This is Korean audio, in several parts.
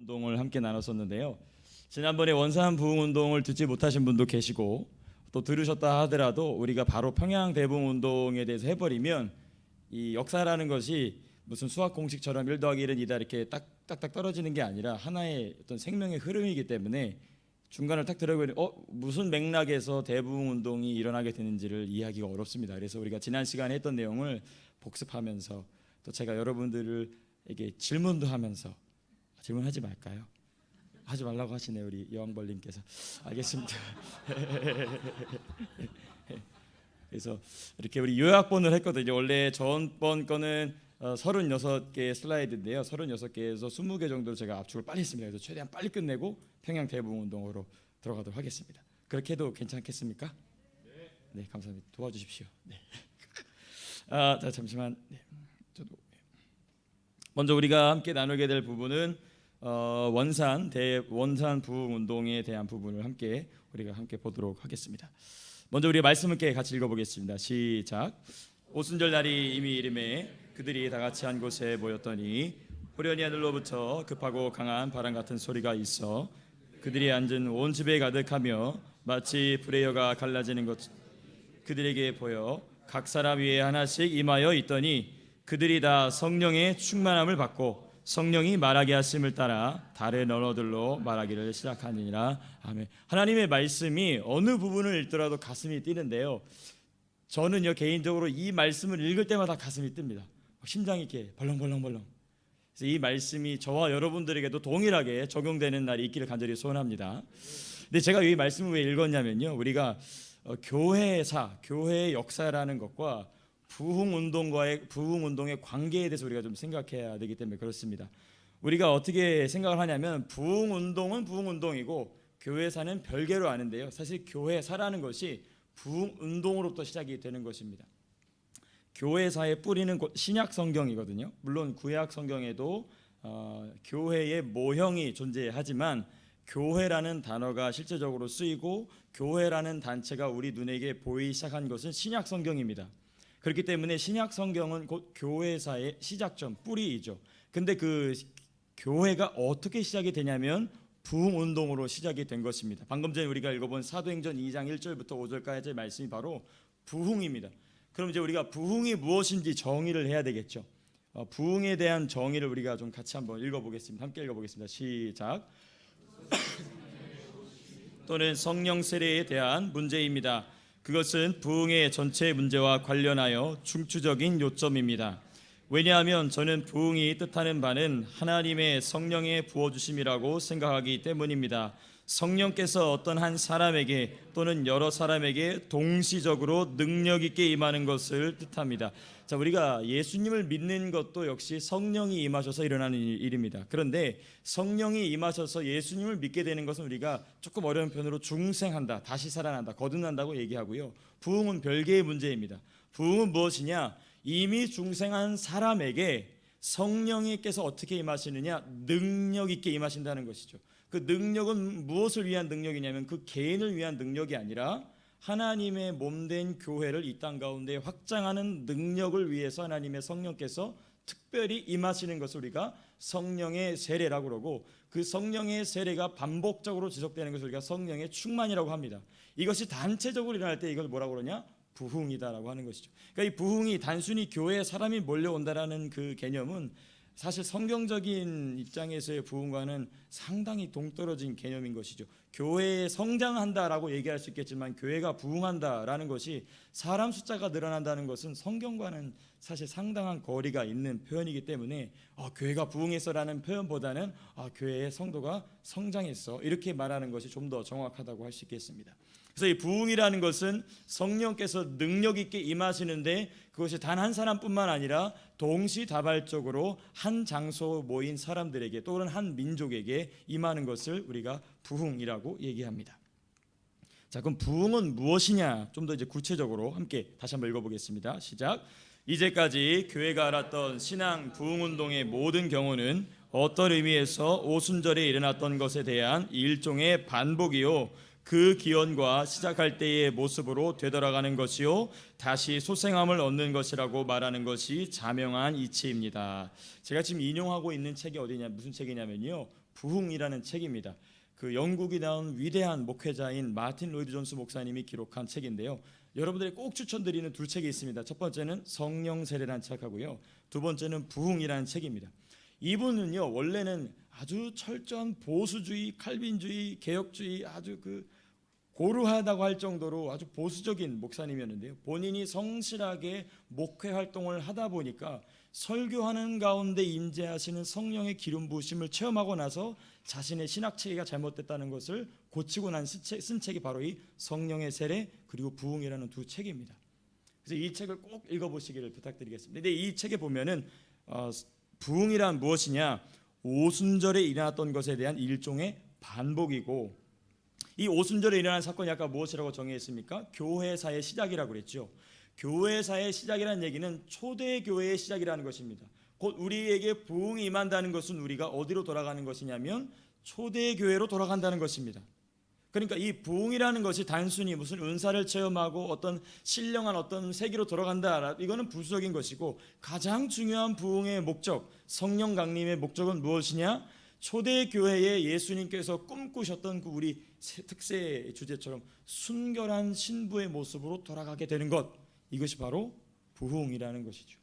운동을 함께 나눴었는데요. 지난번에 원산 부흥 운동을 듣지 못하신 분도 계시고 또 들으셨다 하더라도 우리가 바로 평양 대부흥 운동에 대해서 해버리면 이 역사라는 것이 무슨 수학 공식처럼 1 더하기 1은 2다 이렇게 딱딱딱 떨어지는 게 아니라 하나의 어떤 생명의 흐름이기 때문에 중간을 딱 들어보니 무슨 맥락에서 대부흥 운동이 일어나게 되는지를 이해하기가 어렵습니다. 그래서 우리가 지난 시간에 했던 내용을 복습하면서 또 제가 여러분들에게 질문도 하면서 질문하지 말까요? 하지 말라고 하시네요, 우리 여왕벌님께서. 알겠습니다. 그래서 이렇게 우리 요약본을 했거든요. 원래 전번 거는 36개의 슬라이드인데요. 36개에서 20개 정도 제가 압축을 빨리 했습니다. 그래서 최대한 빨리 끝내고 평양 대부흥 운동으로 들어가도록 하겠습니다. 그렇게 해도 괜찮겠습니까? 네, 감사합니다. 도와주십시오. 네. 자, 잠시만. 네. 저도 먼저 우리가 함께 나누게 될 부분은 원산 부흥 운동에 대한 부분을 우리가 함께 보도록 하겠습니다. 먼저 우리 말씀을 같이 읽어보겠습니다. 시작. 오순절 날이 이미 이름에 그들이 다 같이 한 곳에 모였더니 호련히 하늘로부터 급하고 강한 바람 같은 소리가 있어 그들이 앉은 온 집에 가득하며 마치 불의 여가 갈라지는 것 그들에게 보여 각 사람 위에 하나씩 임하여 있더니 그들이 다 성령의 충만함을 받고 성령이 말하게 하심을 따라 다른 언어들로 말하기를 시작하니라. 아멘. 하나님의 말씀이 어느 부분을 읽더라도 가슴이 뛰는데요. 저는요 개인적으로 이 말씀을 읽을 때마다 가슴이 뜹니다. 심장이 이렇게 벌렁벌렁벌렁. 그래서 이 말씀이 저와 여러분들에게도 동일하게 적용되는 날이 있기를 간절히 소원합니다. 근데 제가 이 말씀을 왜 읽었냐면요, 우리가 교회의 역사라는 것과 부흥 운동의 관계에 대해서 우리가 좀 생각해야 되기 때문에 그렇습니다. 우리가 어떻게 생각을 하냐면 부흥 운동은 부흥 운동이고 교회사는 별개로 아는데요. 사실 교회사라는 것이 부흥 운동으로부터 시작이 되는 것입니다. 교회사의 뿌리는 곧 신약 성경이거든요. 물론 구약 성경에도 교회의 모형이 존재하지만 교회라는 단어가 실제적으로 쓰이고 교회라는 단체가 우리 눈에게 보이기 시작한 것은 신약 성경입니다. 그렇기 때문에 신약 성경은 곧 교회사의 시작점, 뿌리이죠. 근데 그 교회가 어떻게 시작이 되냐면 부흥 운동으로 시작이 된 것입니다. 방금 전에 우리가 읽어본 사도행전 2장 1절부터 5절까지의 말씀이 바로 부흥입니다. 그럼 이제 우리가 부흥이 무엇인지 정의를 해야 되겠죠. 부흥에 대한 정의를 우리가 좀 같이 한번 읽어보겠습니다. 함께 읽어보겠습니다. 시작. 또는 성령 세례에 대한 문제입니다. 그것은 부흥의 전체 문제와 관련하여 중추적인 요점입니다. 왜냐하면 저는 부흥이 뜻하는 바는 하나님의 성령의 부어주심이라고 생각하기 때문입니다. 성령께서 어떤 한 사람에게 또는 여러 사람에게 동시적으로 능력 있게 임하는 것을 뜻합니다. 자, 우리가 예수님을 믿는 것도 역시 성령이 임하셔서 일어나는 일입니다. 그런데 성령이 임하셔서 예수님을 믿게 되는 것은 우리가 조금 어려운 표현으로 중생한다, 다시 살아난다, 거듭난다고 얘기하고요. 부흥은 별개의 문제입니다. 부흥은 무엇이냐? 이미 중생한 사람에게 성령님께서 어떻게 임하시느냐? 능력 있게 임하신다는 것이죠. 그 능력은 무엇을 위한 능력이냐면 그 개인을 위한 능력이 아니라 하나님의 몸된 교회를 이 땅 가운데 확장하는 능력을 위해서 하나님의 성령께서 특별히 임하시는 것을 우리가 성령의 세례라고 그러고, 그 성령의 세례가 반복적으로 지속되는 것을 우리가 성령의 충만이라고 합니다. 이것이 단체적으로 일어날 때 이걸 뭐라고 그러냐? 부흥이다라고 하는 것이죠. 그러니까 이 부흥이 단순히 교회에 사람이 몰려온다라는 그 개념은 사실 성경적인 입장에서의 부흥과는 상당히 동떨어진 개념인 것이죠. 교회에 성장한다라고 얘기할 수 있겠지만 교회가 부흥한다라는 것이, 사람 숫자가 늘어난다는 것은 성경과는 사실 상당한 거리가 있는 표현이기 때문에 교회가 부흥했어라는 표현보다는 교회의 성도가 성장했어 이렇게 말하는 것이 좀 더 정확하다고 할 수 있겠습니다. 그래서 이 부흥이라는 것은 성령께서 능력 있게 임하시는데 그것이 단 한 사람뿐만 아니라 동시다발적으로 한 장소 모인 사람들에게 또는 한 민족에게 임하는 것을 우리가 부흥이라고 얘기합니다. 자, 그럼 부흥은 무엇이냐? 좀 더 이제 구체적으로 함께 다시 한번 읽어보겠습니다. 시작. 이제까지 교회가 알았던 신앙 부흥 운동의 모든 경우는 어떤 의미에서 오순절에 일어났던 것에 대한 일종의 반복이요, 그 기원과 시작할 때의 모습으로 되돌아가는 것이요 다시 소생함을 얻는 것이라고 말하는 것이 자명한 이치입니다. 제가 지금 인용하고 있는 책이 어디냐, 무슨 책이냐면요, 부흥이라는 책입니다. 그 영국이 나온 위대한 목회자인 마틴 로이드 존스 목사님이 기록한 책인데요, 여러분들이 꼭 추천드리는 두 책이 있습니다. 첫 번째는 성령 세례라는 책하고요, 두 번째는 부흥이라는 책입니다. 이분은요, 원래는 아주 철저한 보수주의, 칼빈주의, 개혁주의, 아주 그 고루하다고 할 정도로 아주 보수적인 목사님이었는데요, 본인이 성실하게 목회 활동을 하다 보니까 설교하는 가운데 임재하시는 성령의 기름 부으심을 체험하고 나서 자신의 신학 체계가 잘못됐다는 것을 고치고 난 쓴 책이 바로 이 성령의 세례 그리고 부흥이라는 두 책입니다. 그래서 이 책을 꼭 읽어보시기를 부탁드리겠습니다. 근데 이 책에 보면은 부흥이란 무엇이냐, 오순절에 일어났던 것에 대한 일종의 반복이고, 이 오순절에 일어난 사건이 아까 무엇이라고 정의했습니까? 교회사의 시작이라고 그랬죠. 교회사의 시작이라는 얘기는 초대교회의 시작이라는 것입니다. 곧 우리에게 부흥이 임한다는 것은 우리가 어디로 돌아가는 것이냐면 초대교회로 돌아간다는 것입니다. 그러니까 이 부흥이라는 것이 단순히 무슨 은사를 체험하고 어떤 신령한 어떤 세계로 돌아간다, 이거는 부수적인 것이고, 가장 중요한 부흥의 목적, 성령 강림의 목적은 무엇이냐? 초대교회에 예수님께서 꿈꾸셨던 그 우리 특세 주제처럼 순결한 신부의 모습으로 돌아가게 되는 것, 이것이 바로 부흥이라는 것이죠.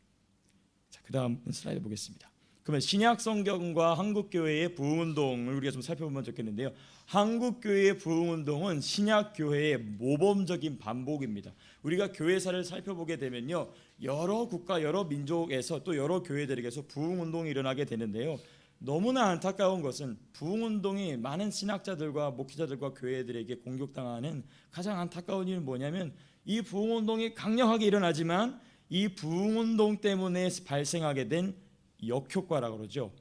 자, 그 다음 슬라이드 보겠습니다. 그러면 신약 성경과 한국 교회의 부흥 운동을 우리가 좀 살펴보면 좋겠는데요, 한국 교회의 부흥 운동은 신약 교회의 모범적인 반복입니다. 우리가 교회사를 살펴보게 되면요, 여러 국가, 여러 민족에서 또 여러 교회들에게서 부흥 운동이 일어나게 되는데요, 너무나 안타까운 것은 부흥 운동이 많은 신학자들과 목회자들과 교회들에게 공격당하는 가장 안타까운 일은 뭐냐면, 이 부흥 운동이 강력하게 일어나지만 이 부흥 운동 때문에 발생하게 된 역효과라고 그러죠.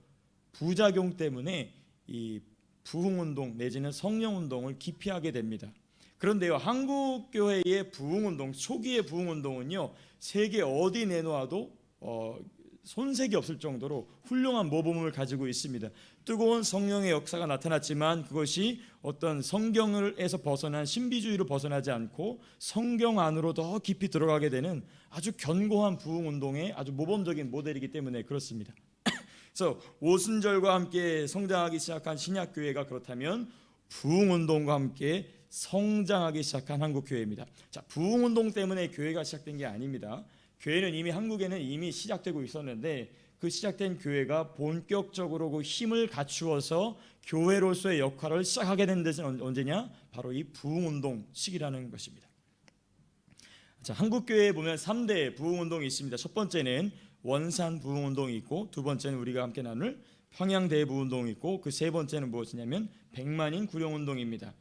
부작용 때문에 이 부흥 운동 내지는 성령 운동을 기피하게 됩니다. 그런데요, 한국 교회의 부흥 운동, 초기의 부흥 운동은요, 세계 어디 내놓아도 손색이 없을 정도로 훌륭한 모범을 가지고 있습니다. 뜨거운 성령의 역사가 나타났지만 그것이 어떤 성경에서 벗어난 신비주의로 벗어나지 않고 성경 안으로 더 깊이 들어가게 되는 아주 견고한 부흥 운동의 아주 모범적인 모델이기 때문에 그렇습니다. 그래서 오순절과 함께 성장하기 시작한 신약 교회가 그렇다면 부흥 운동과 함께 성장하기 시작한 한국 교회입니다. 자, 부흥 운동 때문에 교회가 시작된 게 아닙니다. 교회는 이미 한국에는 이미 시작되고 있었는데, 그 시작된 교회가 본격적으로 그 힘을 갖추어서 교회로서의 역할을 시작하게 된 데는 언제냐? 바로 이 부흥운동 시기라는 것입니다. 자, 한국 교회에 보면 3대 부흥운동이 있습니다. 첫 번째는 원산 부흥운동이 있고, 두 번째는 우리가 함께 나눌 평양대부운동이 있고, 그 세 번째는 무엇이냐면 백만인 구령운동입니다.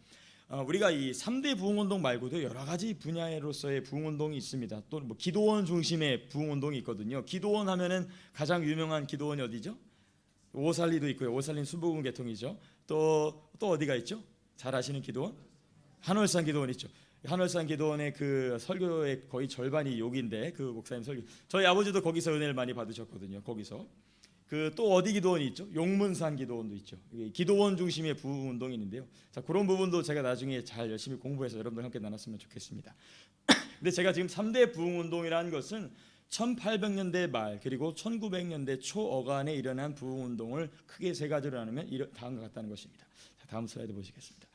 우리가 이 3대 부흥운동 말고도 여러 가지 분야로서의 부흥운동이 있습니다. 또 뭐 기도원 중심의 부흥운동이 있거든요. 기도원 하면은 가장 유명한 기도원이 어디죠? 오살리도 있고요. 오살리는 순복음 계통이죠. 또 어디가 있죠? 잘 아시는 기도원? 한월산 기도원 있죠. 한월산 기도원의 그 설교의 거의 절반이 여기인데, 그 목사님 설교, 저희 아버지도 거기서 은혜를 많이 받으셨거든요. 거기서. 그 또 어디 기도원이 있죠? 용문산 기도원도 있죠. 기도원 중심의 부흥 운동이 있는데요. 자, 그런 부분도 제가 나중에 잘 열심히 공부해서 여러분들 함께 나눴으면 좋겠습니다. 근데 제가 지금 3대 부흥 운동이라는 것은 1800년대 말 그리고 1900년대 초 어간에 일어난 부흥 운동을 크게 세 가지로 나누면 다음과 같다는 것입니다. 자, 다음 슬라이드 보시겠습니다.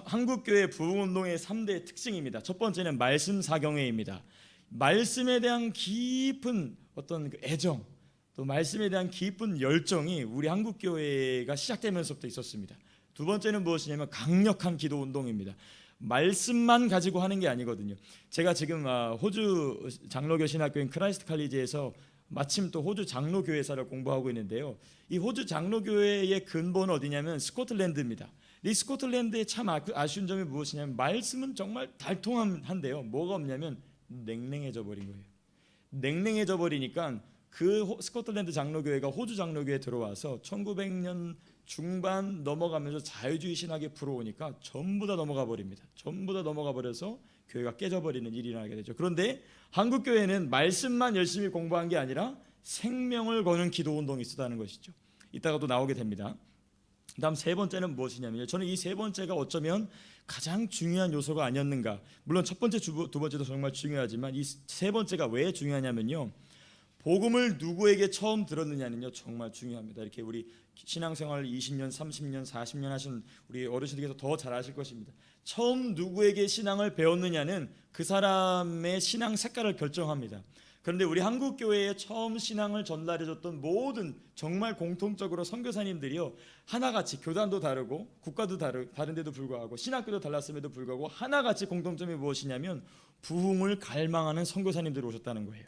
한국 교회 부흥 운동의 3대 특징입니다. 첫 번째는 말씀 사경회입니다. 말씀에 대한 깊은 어떤 그 애정, 또 말씀에 대한 깊은 열정이 우리 한국 교회가 시작되면서부터 있었습니다. 두 번째는 무엇이냐면 강력한 기도 운동입니다. 말씀만 가지고 하는 게 아니거든요. 제가 지금 호주 장로교 신학교인 크라이스트 칼리지에서 마침 또 호주 장로교회사를 공부하고 있는데요, 이 호주 장로교회의 근본은 어디냐면 스코틀랜드입니다. 이 스코틀랜드의 참 아쉬운 점이 무엇이냐면 말씀은 정말 달통한데요, 뭐가 없냐면 냉랭해져 버린 거예요. 냉랭해져 버리니까 그 스코틀랜드 장로교회가 호주 장로교회에 들어와서 1900년 중반 넘어가면서 자유주의 신학에 불어오니까 전부 다 넘어가 버립니다. 전부 다 넘어가 버려서 교회가 깨져버리는 일이 일어나게 되죠. 그런데 한국 교회는 말씀만 열심히 공부한 게 아니라 생명을 거는 기도 운동이 있었다는 것이죠. 이따가 또 나오게 됩니다. 다음 세 번째는 무엇이냐면요, 저는 이 세 번째가 어쩌면 가장 중요한 요소가 아니었는가. 물론 첫 번째, 두 번째도 정말 중요하지만 이 세 번째가 왜 중요하냐면요, 복음을 누구에게 처음 들었느냐는요 정말 중요합니다. 이렇게 우리 신앙생활 20년, 30년, 40년 하신 우리 어르신들께서 더 잘 아실 것입니다. 처음 누구에게 신앙을 배웠느냐는 그 사람의 신앙 색깔을 결정합니다. 그런데 우리 한국 교회에 처음 신앙을 전달해줬던 모든 정말 공통적으로 선교사님들이요, 하나같이 교단도 다르고 국가도 다른데도 불구하고 신학교도 달랐음에도 불구하고 하나같이 공통점이 무엇이냐면 부흥을 갈망하는 선교사님들이 오셨다는 거예요.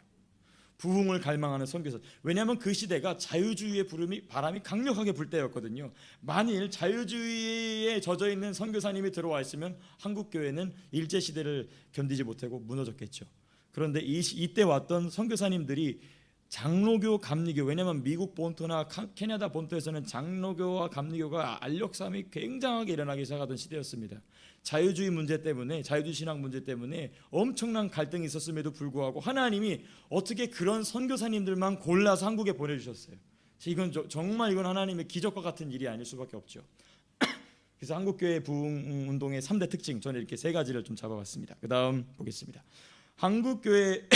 부흥을 갈망하는 선교사. 왜냐하면 그 시대가 자유주의의 바람이 강력하게 불 때였거든요. 만일 자유주의에 젖어 있는 선교사님이 들어와 있으면 한국 교회는 일제 시대를 견디지 못하고 무너졌겠죠. 그런데 이때 왔던 선교사님들이 장로교, 감리교, 왜냐하면 미국 본토나 캐나다 본토에서는 장로교와 감리교가 알력 싸움이 굉장하게 일어나기 시작하던 시대였습니다. 자유주의 문제 때문에, 자유주의 신앙 문제 때문에 엄청난 갈등이 있었음에도 불구하고 하나님이 어떻게 그런 선교사님들만 골라서 한국에 보내주셨어요. 이건 정말 이건 하나님의 기적과 같은 일이 아닐 수밖에 없죠. 그래서 한국교회 부흥운동의 3대 특징, 저는 이렇게 세 가지를 좀 잡아봤습니다. 그 다음 보겠습니다. 한국교회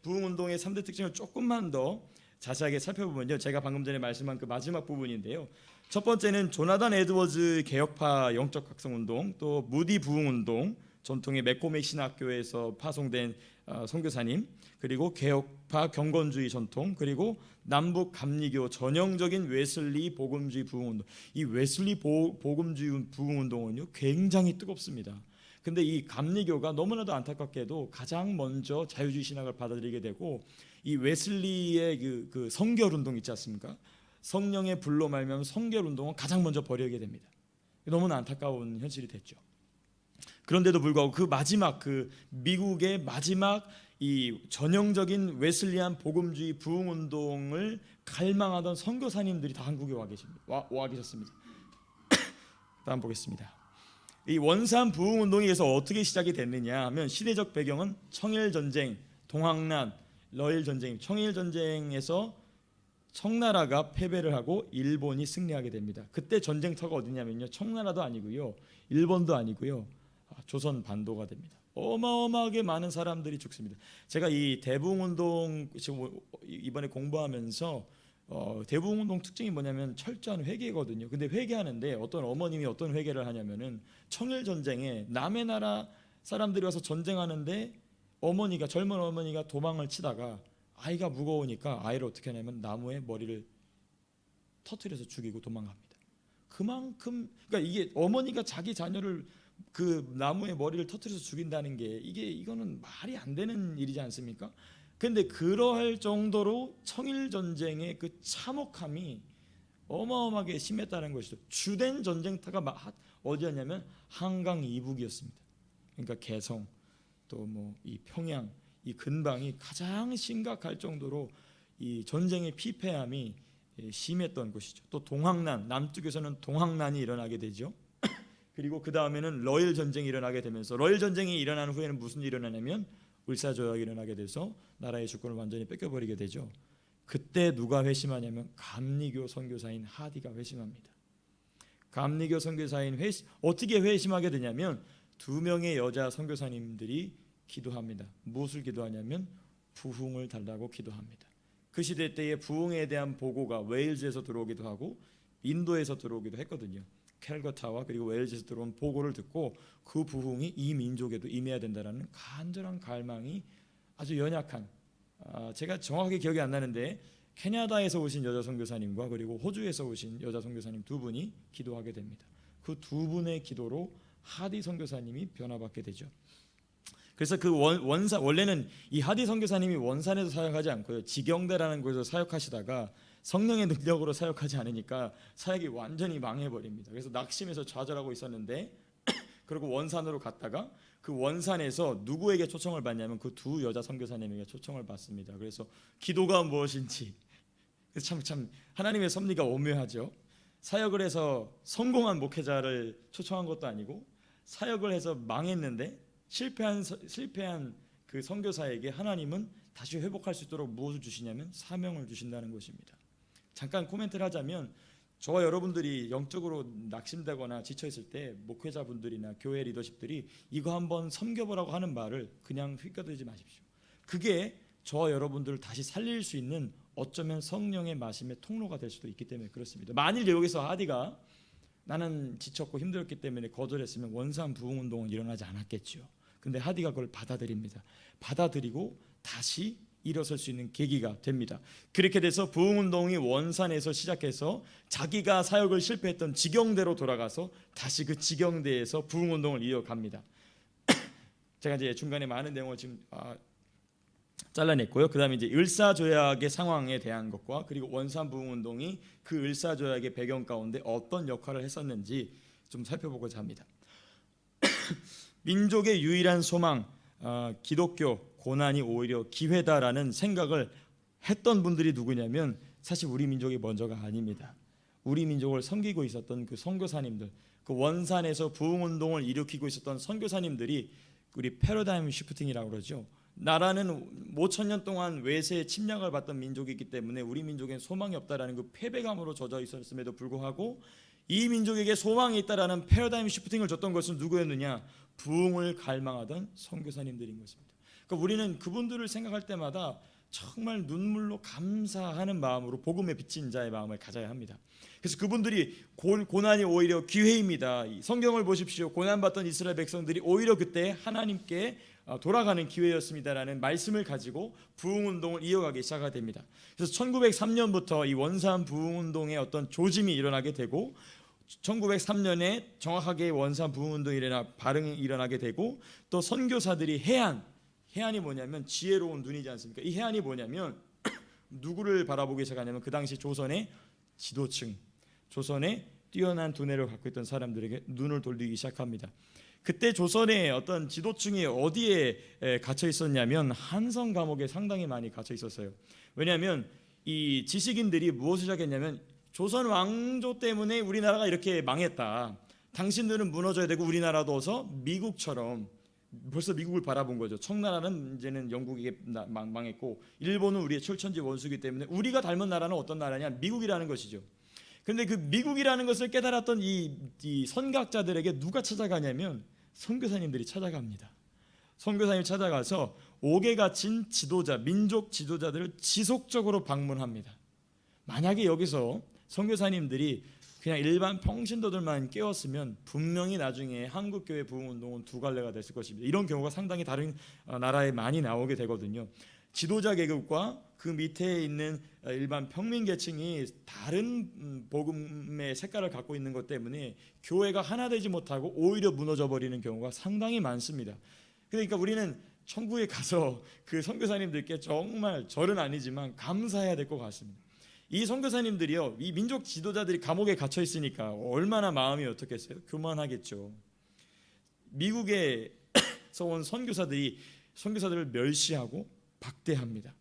부흥운동의 3대 특징을 조금만 더 자세하게 살펴보면요, 제가 방금 전에 말씀한 그 마지막 부분인데요, 첫 번째는 조나단 에드워즈 개혁파 영적 각성운동, 또 무디 부흥운동, 전통의 맥코맥 신학교에서 파송된 선교사님, 그리고 개혁파 경건주의 전통, 그리고 남북 감리교 전형적인 웨슬리 복음주의 부흥운동. 이 웨슬리 복음주의 부흥운동은요 굉장히 뜨겁습니다. 근데 이 감리교가 너무나도 안타깝게도 가장 먼저 자유주의 신학을 받아들이게 되고, 이 웨슬리의 그 성결 운동 있지 않습니까? 성령의 불로 말미암아 성결 운동은 가장 먼저 버리게 됩니다. 너무나 안타까운 현실이 됐죠. 그런데도 불구하고 그 마지막, 그 미국의 마지막 이 전형적인 웨슬리안 복음주의 부흥 운동을 갈망하던 선교사님들이 다 한국에 와 계셨습니다. 다음 보겠습니다. 이 원산 부흥 운동에 의해서 어떻게 시작이 됐느냐 하면, 시대적 배경은 청일 전쟁, 동학난, 러일 전쟁. 청일 전쟁에서 청나라가 패배를 하고 일본이 승리하게 됩니다. 그때 전쟁터가 어디냐면요, 청나라도 아니고요, 일본도 아니고요, 조선 반도가 됩니다. 어마어마하게 많은 사람들이 죽습니다. 제가 이 대부흥운동 지금 이번에 공부하면서 대부흥운동 특징이 뭐냐면 철저한 회개거든요. 근데 회개하는데 어떤 어머님이 어떤 회개를 하냐면은 청일 전쟁에 남의 나라 사람들이 와서 전쟁하는데 젊은 어머니가 도망을 치다가 아이가 무거우니까 아이를 어떻게 하냐면 나무에 머리를 터뜨려서 죽이고 도망갑니다. 그만큼, 그러니까 이게 어머니가 자기 자녀를 그 나무에 머리를 터뜨려서 죽인다는 게 이거는 말이 안 되는 일이지 않습니까? 근데 그러할 정도로 청일 전쟁의 그 참혹함이 어마어마하게 심했다는 것이죠. 주된 전쟁터가 어디였냐면 한강 이북이었습니다. 그러니까 개성, 또 뭐 이 평양, 이 근방이 가장 심각할 정도로 이 전쟁의 피폐함이 심했던 곳이죠. 또 동학난, 남쪽에서는 동학난이 일어나게 되죠. 그리고 그 다음에는 러일 전쟁이 일어나게 되면서, 러일 전쟁이 일어난 후에는 무슨 일이 일어나냐면 을사조약이 일어나게 돼서 나라의 주권을 완전히 뺏겨버리게 되죠. 그때 누가 회심하냐면 감리교 선교사인 하디가 회심합니다. 감리교 선교사인 어떻게 회심하게 되냐면 2명의 여자 선교사님들이 기도합니다. 무엇을 기도하냐면 부흥을 달라고 기도합니다. 그 시대 때의 부흥에 대한 보고가 웨일즈에서 들어오기도 하고 인도에서 들어오기도 했거든요. 캘거타와 그리고 웨일즈에서 들어온 보고를 듣고 그 부흥이 이 민족에도 임해야 된다는 간절한 갈망이 아주 연약한, 제가 정확하게 기억이 안 나는데 캐나다에서 오신 여자 선교사님과 그리고 호주에서 오신 여자 선교사님 2분이 기도하게 됩니다. 그 2분의 기도로 하디 선교사님이 변화받게 되죠. 그래서 그 원래는 이 하디 선교사님이 원산에서 사역하지 않고요, 지경대라는 곳에서 사역하시다가 성령의 능력으로 사역하지 않으니까 사역이 완전히 망해버립니다. 그래서 낙심해서 좌절하고 있었는데 그리고 원산으로 갔다가 그 원산에서 누구에게 초청을 받냐면 그 2 여자 선교사님에게 초청을 받습니다. 그래서 기도가 무엇인지, 참 하나님의 섭리가 오묘하죠. 사역을 해서 성공한 목회자를 초청한 것도 아니고 사역을 해서 망했는데 실패한 그 선교사에게 하나님은 다시 회복할 수 있도록 무엇을 주시냐면 사명을 주신다는 것입니다. 잠깐 코멘트를 하자면 저와 여러분들이 영적으로 낙심되거나 지쳐있을 때 목회자분들이나 교회 리더십들이 이거 한번 섬겨보라고 하는 말을 그냥 휘겨들지 마십시오. 그게 저와 여러분들을 다시 살릴 수 있는 어쩌면 성령의 마심의 통로가 될 수도 있기 때문에 그렇습니다. 만일 여기서 하디가 나는 지쳤고 힘들었기 때문에 거절했으면 원산 부흥 운동은 일어나지 않았겠죠. 근데 하디가 그걸 받아들입니다. 받아들이고 다시 일어설 수 있는 계기가 됩니다. 그렇게 돼서 부흥 운동이 원산에서 시작해서 자기가 사역을 실패했던 지경대로 돌아가서 다시 그 지경대에서 부흥 운동을 이어갑니다. 제가 이제 중간에 많은 내용을 지금 잘라냈고요. 그다음에 이제 을사조약의 상황에 대한 것과 그리고 원산 부흥 운동이 그 을사조약의 배경 가운데 어떤 역할을 했었는지 좀 살펴보고자 합니다. 민족의 유일한 소망, 기독교 고난이 오히려 기회다라는 생각을 했던 분들이 누구냐면 사실 우리 민족이 먼저가 아닙니다. 우리 민족을 섬기고 있었던 그 선교사님들, 그 원산에서 부흥 운동을 일으키고 있었던 선교사님들이 우리 패러다임 시프팅이라고 그러죠. 나라는 5,000년 동안 외세의 침략을 받던 민족이기 때문에 우리 민족엔 소망이 없다라는 그 패배감으로 젖어 있었음에도 불구하고 이 민족에게 소망이 있다라는 패러다임 시프팅을 줬던 것은 누구였느냐? 부흥을 갈망하던 선교사님들인 것입니다. 그러니까 우리는 그분들을 생각할 때마다 정말 눈물로 감사하는 마음으로 복음에 비친 자의 마음을 가져야 합니다. 그래서 그분들이 고난이 오히려 기회입니다. 성경을 보십시오. 고난받던 이스라엘 백성들이 오히려 그때 하나님께 돌아가는 기회였습니다라는 말씀을 가지고 부흥운동을 이어가기 시작하게 됩니다. 그래서 1903년부터 이 원산 부흥운동의 어떤 조짐이 일어나게 되고 1903년에 정확하게 원산 부흥운동이 발응이 일어나게 되고 또 선교사들이 해안이 뭐냐면 지혜로운 눈이지 않습니까? 이 해안이 뭐냐면 누구를 바라보기 시작하냐면 그 당시 조선의 지도층, 조선의 뛰어난 두뇌를 갖고 있던 사람들에게 눈을 돌리기 시작합니다. 그때 조선의 어떤 지도층이 어디에 갇혀 있었냐면 한성 감옥에 상당히 많이 갇혀 있었어요. 왜냐하면 이 지식인들이 무엇을 시작했냐면 조선 왕조 때문에 우리나라가 이렇게 망했다. 당신들은 무너져야 되고 우리나라도 어서 미국처럼 벌써 미국을 바라본 거죠. 청나라는 이제는 영국에게 망했고 일본은 우리의 철천지 원수이기 때문에 우리가 닮은 나라는 어떤 나라냐? 미국이라는 것이죠. 그런데 그 미국이라는 것을 깨달았던 이 선각자들에게 누가 찾아가냐면 선교사님들이 찾아갑니다. 선교사님이 찾아가서 옥에 갇힌 지도자, 민족 지도자들을 지속적으로 방문합니다. 만약에 여기서 선교사님들이 그냥 일반 평신도들만 깨웠으면 분명히 나중에 한국교회 부흥운동은 두 갈래가 됐을 것입니다. 이런 경우가 상당히 다른 나라에 많이 나오게 되거든요. 지도자 계급과 그 밑에 있는 일반 평민 계층이 다른 복음의 색깔을 갖고 있는 것 때문에 교회가 하나 되지 못하고 오히려 무너져 버리는 경우가 상당히 많습니다. 그러니까 우리는 천국에 가서 그 선교사님들께 정말 절은 아니지만 감사해야 될 것 같습니다. 이 선교사님들이요, 이 민족 지도자들이 감옥에 갇혀 있으니까 얼마나 마음이 어떻겠어요? 교만하겠죠. 미국에서 온 선교사들을 멸시하고 박대합니다.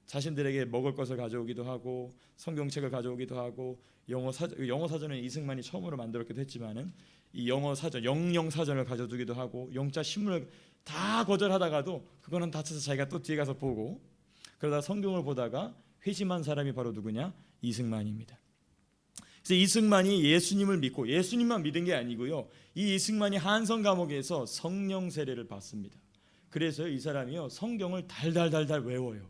자신들에게 먹을 것을 가져오기도 하고 성경책을 가져오기도 하고 영어 사전은 이승만이 처음으로 만들었기도 했지만은 이 영어 사전, 영영 사전을 가져두기도 하고 영자 신문을 다 거절하다가도 그거는 다쳐서 자기가 또 뒤에 가서 보고 그러다 성경을 보다가 회심한 사람이 바로 누구냐? 이승만입니다. 그래서 이승만이 예수님을 믿고 예수님만 믿은 게 아니고요. 이 이승만이 한성 감옥에서 성령 세례를 받습니다. 그래서 이 사람이요 성경을 달달달달 외워요.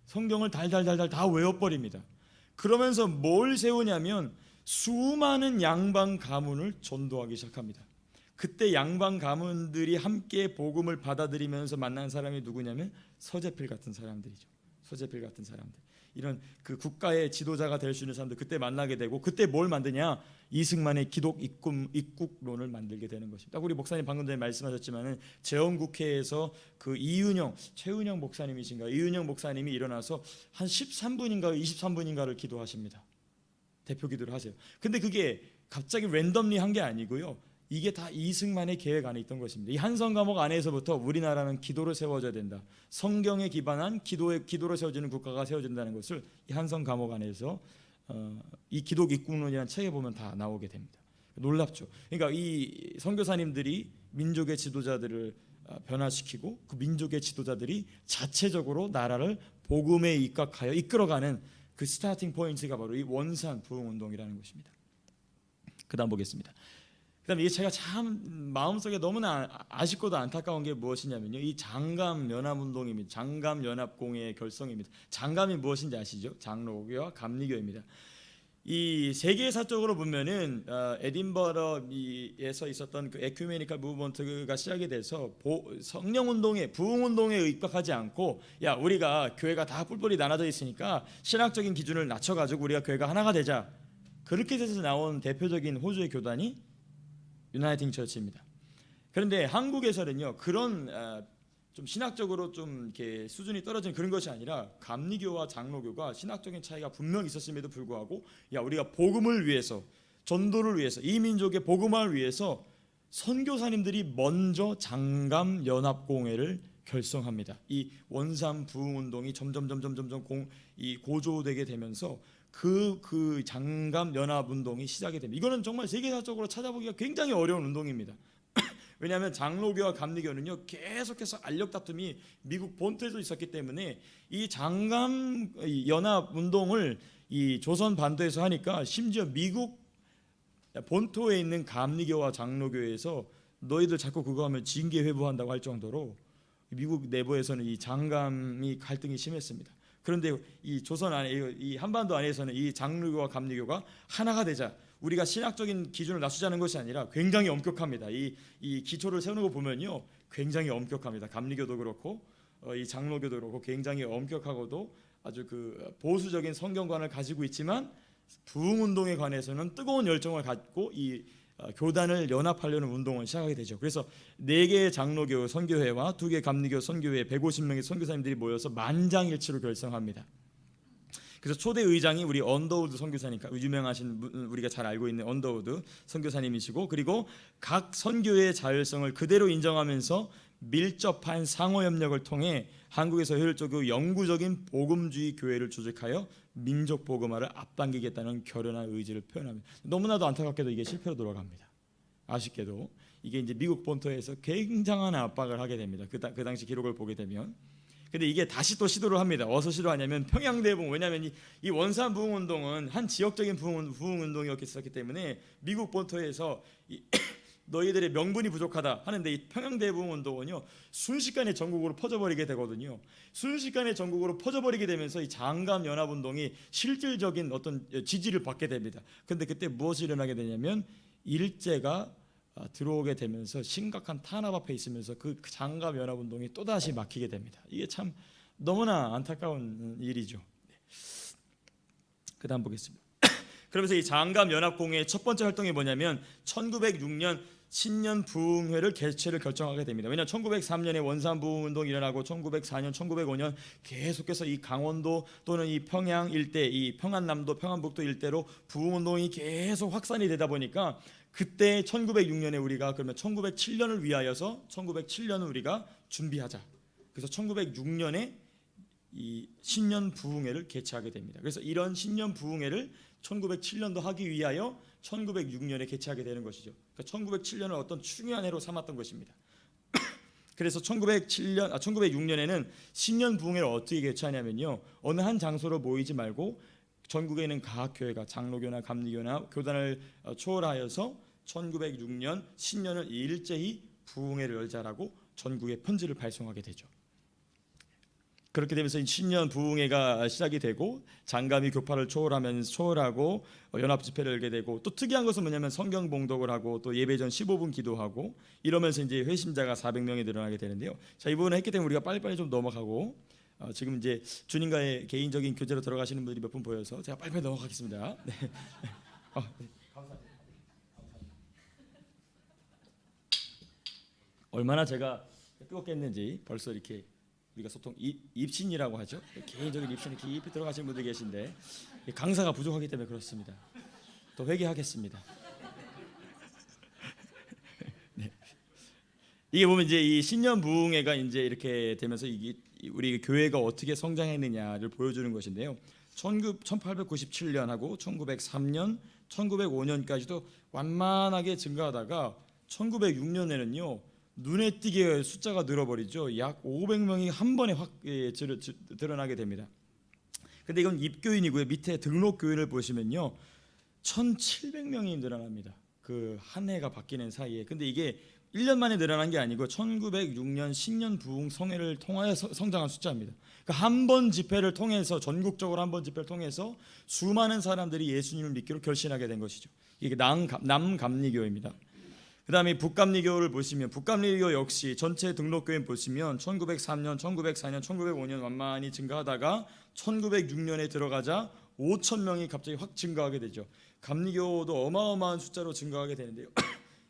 성경을 달달달달 다 외워버립니다. 그러면서 뭘 세우냐면 수많은 양반 가문을 전도하기 시작합니다. 그때 양반 가문들이 함께 복음을 받아들이면서 만난 사람이 누구냐면 서재필 같은 사람들이죠. 서재필 같은 사람들. 이런 그 국가의 지도자가 될 수 있는 사람들 그때 만나게 되고 그때 뭘 만드냐? 이승만의 기독 입국론을 만들게 되는 것입니다. 우리 목사님 방금 전에 말씀하셨지만은 재헌국회에서 그 최은영 목사님이신가? 이은영 목사님이 일어나서 한 13분인가 23분인가를 기도하십니다. 대표 기도를 하세요. 근데 그게 갑자기 랜덤리 한 게 아니고요. 이게 다 이승만의 계획 안에 있던 것입니다. 이 한성 감옥 안에서부터 우리나라는 기도로 세워져야 된다. 성경에 기반한 기도로 세워지는 국가가 세워진다는 것을 이 한성 감옥 안에서 이 기독 입국론이라는 책에 보면 다 나오게 됩니다. 놀랍죠. 그러니까 이 선교사님들이 민족의 지도자들을 변화시키고 그 민족의 지도자들이 자체적으로 나라를 복음에 입각하여 이끌어가는 그 스타팅 포인트가 바로 이 원산 부흥운동이라는 것입니다. 그다음 보겠습니다. 그다음 이게 제가 참 마음속에 너무나 아쉽고도 안타까운 게 무엇이냐면요, 이 장감 연합 운동입니다. 장감 연합 공회의 결성입니다. 장감이 무엇인지 아시죠? 장로교와 감리교입니다. 이 세계사적으로 보면은 에딘버러에서 있었던 그 에큐메니컬 무브먼트가 시작이 돼서 성령 운동에, 부흥 운동에 입각하지 않고, 야 우리가 교회가 다 뿔뿔이 나눠져 있으니까 신학적인 기준을 낮춰가지고 우리가 교회가 하나가 되자, 그렇게 돼서 나온 대표적인 호주의 교단이 유나이팅 처치입니다. 그런데 한국에서는요, 그런 좀 신학적으로 좀 이렇게 수준이 떨어진 그런 것이 아니라 감리교와 장로교가 신학적인 차이가 분명히 있었음에도 불구하고, 야 우리가 복음을 위해서, 전도를 위해서, 이 민족의 복음화를 위해서 선교사님들이 먼저 장감 연합 공회를 결성합니다. 이 원산 부흥 운동이 점점 이 고조되게 되면서 그 장감 연합 운동이 시작이 됩니다. 이거는 정말 세계사적으로 찾아보기가 굉장히 어려운 운동입니다. 왜냐하면 장로교와 감리교는요, 계속해서 알력 다툼이 미국 본토에도 있었기 때문에 이 장감 연합 운동을 이 조선 반도에서 하니까 심지어 미국 본토에 있는 감리교와 장로교에서 너희들 자꾸 그거 하면 징계 회부한다고 할 정도로 미국 내부에서는 이 장감이 갈등이 심했습니다. 그런데 이 조선 안에, 이 한반도 안에서는 이 장로교와 감리교가 하나가 되자, 우리가 신학적인 기준을 낮추자는 것이 아니라 굉장히 엄격합니다. 이 기초를 세우는 거 보면요, 굉장히 엄격합니다. 감리교도 그렇고 이 장로교도 그렇고 굉장히 엄격하고도 아주 그 보수적인 성경관을 가지고 있지만, 부흥 운동에 관해서는 뜨거운 열정을 갖고 이 교단을 연합하려는 운동을 시작하게 되죠. 그래서 4개의 장로교 선교회와 2개 감리교 선교회 150명의 선교사님들이 모여서 만장일치로 결성합니다. 그래서 초대 의장이 우리 언더우드 선교사니까 유명하신, 우리가 잘 알고 있는 언더우드 선교사님이시고, 그리고 각 선교회의 자율성을 그대로 인정하면서 밀접한 상호 협력을 통해 한국에서 효율적이고 영구적인 복음주의 교회를 조직하여 민족 복음화를 앞당기겠다는 결연한 의지를 표현합니다. 너무나도 안타깝게도 이게 실패로 돌아갑니다. 아쉽게도 이게 이제 미국 본토에서 굉장한 압박을 하게 됩니다. 그 당시 기록을 보게 되면. 근데 이게 다시 또 시도를 합니다. 어디서 시도하냐면 평양대부흥. 왜냐하면 이 원산 부흥 운동은 한 지역적인 부흥 운동이었기 때문에 미국 본토에서 너희들의 명분이 부족하다 하는데, 이 평양대부흥 운동은요 순식간에 전국으로 퍼져버리게 되거든요. 순식간에 전국으로 퍼져버리게 되면서 이 장감 연합 운동이 실질적인 어떤 지지를 받게 됩니다. 그런데 그때 무엇이 일어나게 되냐면, 일제가 들어오게 되면서 심각한 탄압 앞에 있으면서 그 장감 연합 운동이 또다시 막히게 됩니다. 이게 참 너무나 안타까운 일이죠. 그다음 보겠습니다. 그러면서 이 장감 연합 공회의 첫 번째 활동이 뭐냐면 1906년 신년 부흥회를 개최를 결정하게 됩니다. 왜냐하면 1903년에 원산 부흥 운동이 일어나고 1904년, 1905년 계속해서 이 강원도 또는 이 평양 일대, 이 평안남도, 평안북도 일대로 부흥 운동이 계속 확산이 되다 보니까, 그때 1906년에 우리가 그러면 1907년을 위하여서 1907년을 우리가 준비하자. 그래서 1906년에 이 신년 부흥회를 개최하게 됩니다. 그래서 이런 신년 부흥회를 1907년도 하기 위하여 1906년에 개최하게 되는 것이죠. 그러니까 1907년을 어떤 중요한 해로 삼았던 것입니다. 그래서 1906년에는 신년 부흥회를 어떻게 개최하냐면요, 어느 한 장소로 모이지 말고 전국에 있는 각 교회가 장로교나 감리교나 교단을 초월하여서 1906년 신년을 일제히 부흥회를 열자라고 전국에 편지를 발송하게 되죠. 그렇게 되면서 신년 부흥회가 시작이 되고, 장감이 교파를 초월하고 연합 집회를 열게 되고, 또 특이한 것은 뭐냐면 성경 봉독을 하고 또 예배 전 15분 기도하고 이러면서 이제 회심자가 400명이 늘어나게 되는데요. 자, 이 부분을 했기 때문에 우리가 빨리빨리 좀 넘어가고, 지금 이제 주님과의 개인적인 교제로 들어가시는 분들이 몇 분 보여서 제가 빨리빨리 넘어가겠습니다. 네. 감사합니다. 얼마나 제가 뜨겁겠는지 벌써 이렇게 우리가 소통 입신이라고 하죠. 개인적인 입신이 깊이 들어가시는 분들 계신데 강사가 부족하기 때문에 그렇습니다. 또 회개하겠습니다. 네. 이게 보면 이제 이 신년 부흥회가 이제 이렇게 되면서 이게 우리 교회가 어떻게 성장했느냐를 보여주는 것인데요. 1897년하고 1903년, 1905년까지도 완만하게 증가하다가 1906년에는요. 눈에 띄게 숫자가 늘어버리죠. 약 500명이 한 번에 확 드러나게 됩니다. 근데 이건 입교인이고요. 밑에 등록 교인을 보시면요, 1,700명이 늘어납니다. 그 한 해가 바뀌는 사이에. 근데 이게 1년 만에 늘어난 게 아니고 1906년 신년 부흥 성회를 통하여 성장한 숫자입니다. 그러니까 한 번 집회를 통해서, 전국적으로 한 번 집회를 통해서 수많은 사람들이 예수님을 믿기로 결신하게 된 것이죠. 이게 남감리교입니다. 그 다음에 북감리교를 보시면, 북감리교 역시 전체 등록교인 보시면 1903년, 1904년, 1905년 완만히 증가하다가 1906년에 들어가자 5천 명이 갑자기 확 증가하게 되죠. 감리교도 어마어마한 숫자로 증가하게 되는데요.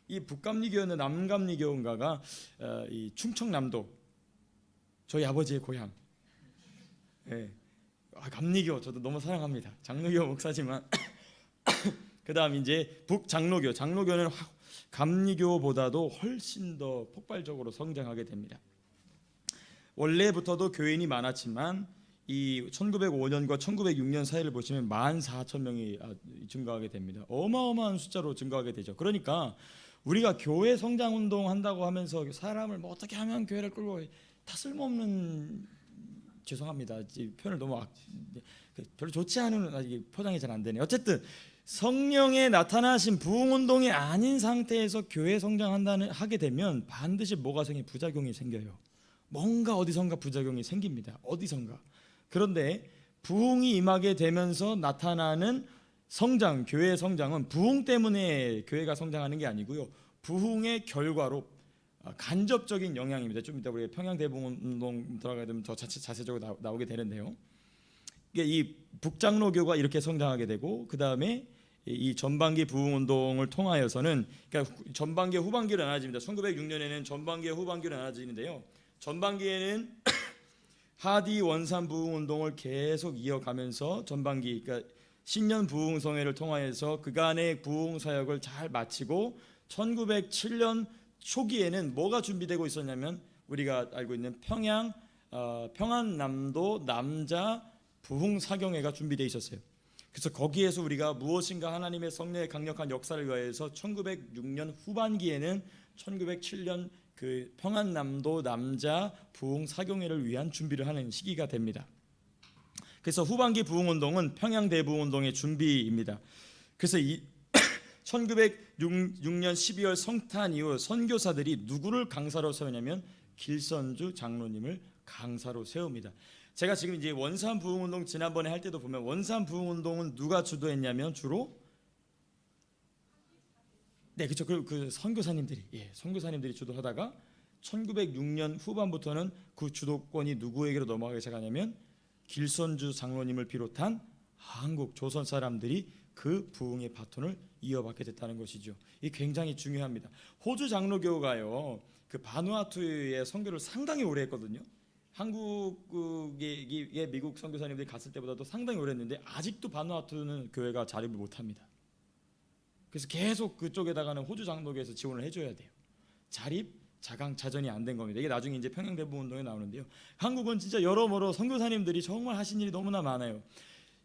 이 북감리교는 남감리교인가가 이 충청남도, 저희 아버지의 고향. 예. 감리교 저도 너무 사랑합니다. 장로교 목사지만 그다음 이제 북장로교, 장로교는 감리교보다도 훨씬 더 폭발적으로 성장하게 됩니다. 원래부터도 교인이 많았지만 이 1905년과 1906년 사이를 보시면 14,000명이 증가하게 됩니다. 어마어마한 숫자로 증가하게 되죠. 그러니까 우리가 교회 성장 운동 한다고 하면서 사람을 뭐 어떻게 하면 교회를 끌고, 다 쓸모없는, 죄송합니다, 표현을 너무 별로 좋지 않은, 포장이 잘 안 되네요. 어쨌든 성령의 나타나신 부흥 운동이 아닌 상태에서 교회 하게 되면 반드시 뭐가 부작용이 생겨요. 뭔가 어디선가 부작용이 생깁니다. 어디선가. 그런데 부흥이 임하게 되면서 나타나는 성장, 교회의 성장은 부흥 때문에 교회가 성장하는 게 아니고요, 부흥의 결과로 간접적인 영향입니다. 좀 이따 우리가 평양 대부흥운동 들어가게 되면 더 자세적으로 나오게 되는데요. 이 북장로교가 이렇게 성장하게 되고, 그 다음에 이 전반기 부흥운동을 통하여서는, 그러니까 전반기 후반기로 나눠집니다. 1906년에는 전반기 후반기로 나눠지는데요. 전반기에는 하디 원산 부흥운동을 계속 이어가면서 전반기, 그러니까 신년 부흥성회를 통하여서 그간의 부흥 사역을 잘 마치고 1907년 초기에는 뭐가 준비되고 있었냐면, 우리가 알고 있는 평안남도 남자 부흥 사경회가 준비되어 있었어요. 그래서 거기에서 우리가 무엇인가 하나님의 성령의 강력한 역사를 위하여서 1906년 후반기에는 1907년 그 평안남도 남자 부흥 사경회를 위한 준비를 하는 시기가 됩니다. 그래서 후반기 부흥운동은 평양대부흥운동의 준비입니다. 그래서 1906년 12월 성탄 이후 선교사들이 누구를 강사로 세우냐면 길선주 장로님을 강사로 세웁니다. 제가 지금 이제 원산 부흥운동 지난번에 할 때도 보면, 원산 부흥운동은 누가 주도했냐면 주로 그렇죠. 그 선교사님들이, 선교사님들이 주도하다가 1906년 후반부터는 그 주도권이 누구에게로 넘어가기 시작하냐면 길선주 장로님을 비롯한 한국 조선 사람들이 그 부흥의 바톤을 이어받게 됐다는 것이죠. 이게 굉장히 중요합니다. 호주 장로교가요, 그 바누아투의 선교를 상당히 오래 했거든요. 한국의 미국 선교사님들이 갔을 때보다도 상당히 오래 했는데 아직도 바누아투는 교회가 자립을 못합니다. 그래서 계속 그쪽에다가는 호주 장로교에서 지원을 해줘야 돼요. 자전이 안 된 겁니다. 이게 나중에 이제 평양대부운동에 나오는데요. 한국은 진짜 여러모로 선교사님들이 정말 하신 일이 너무나 많아요.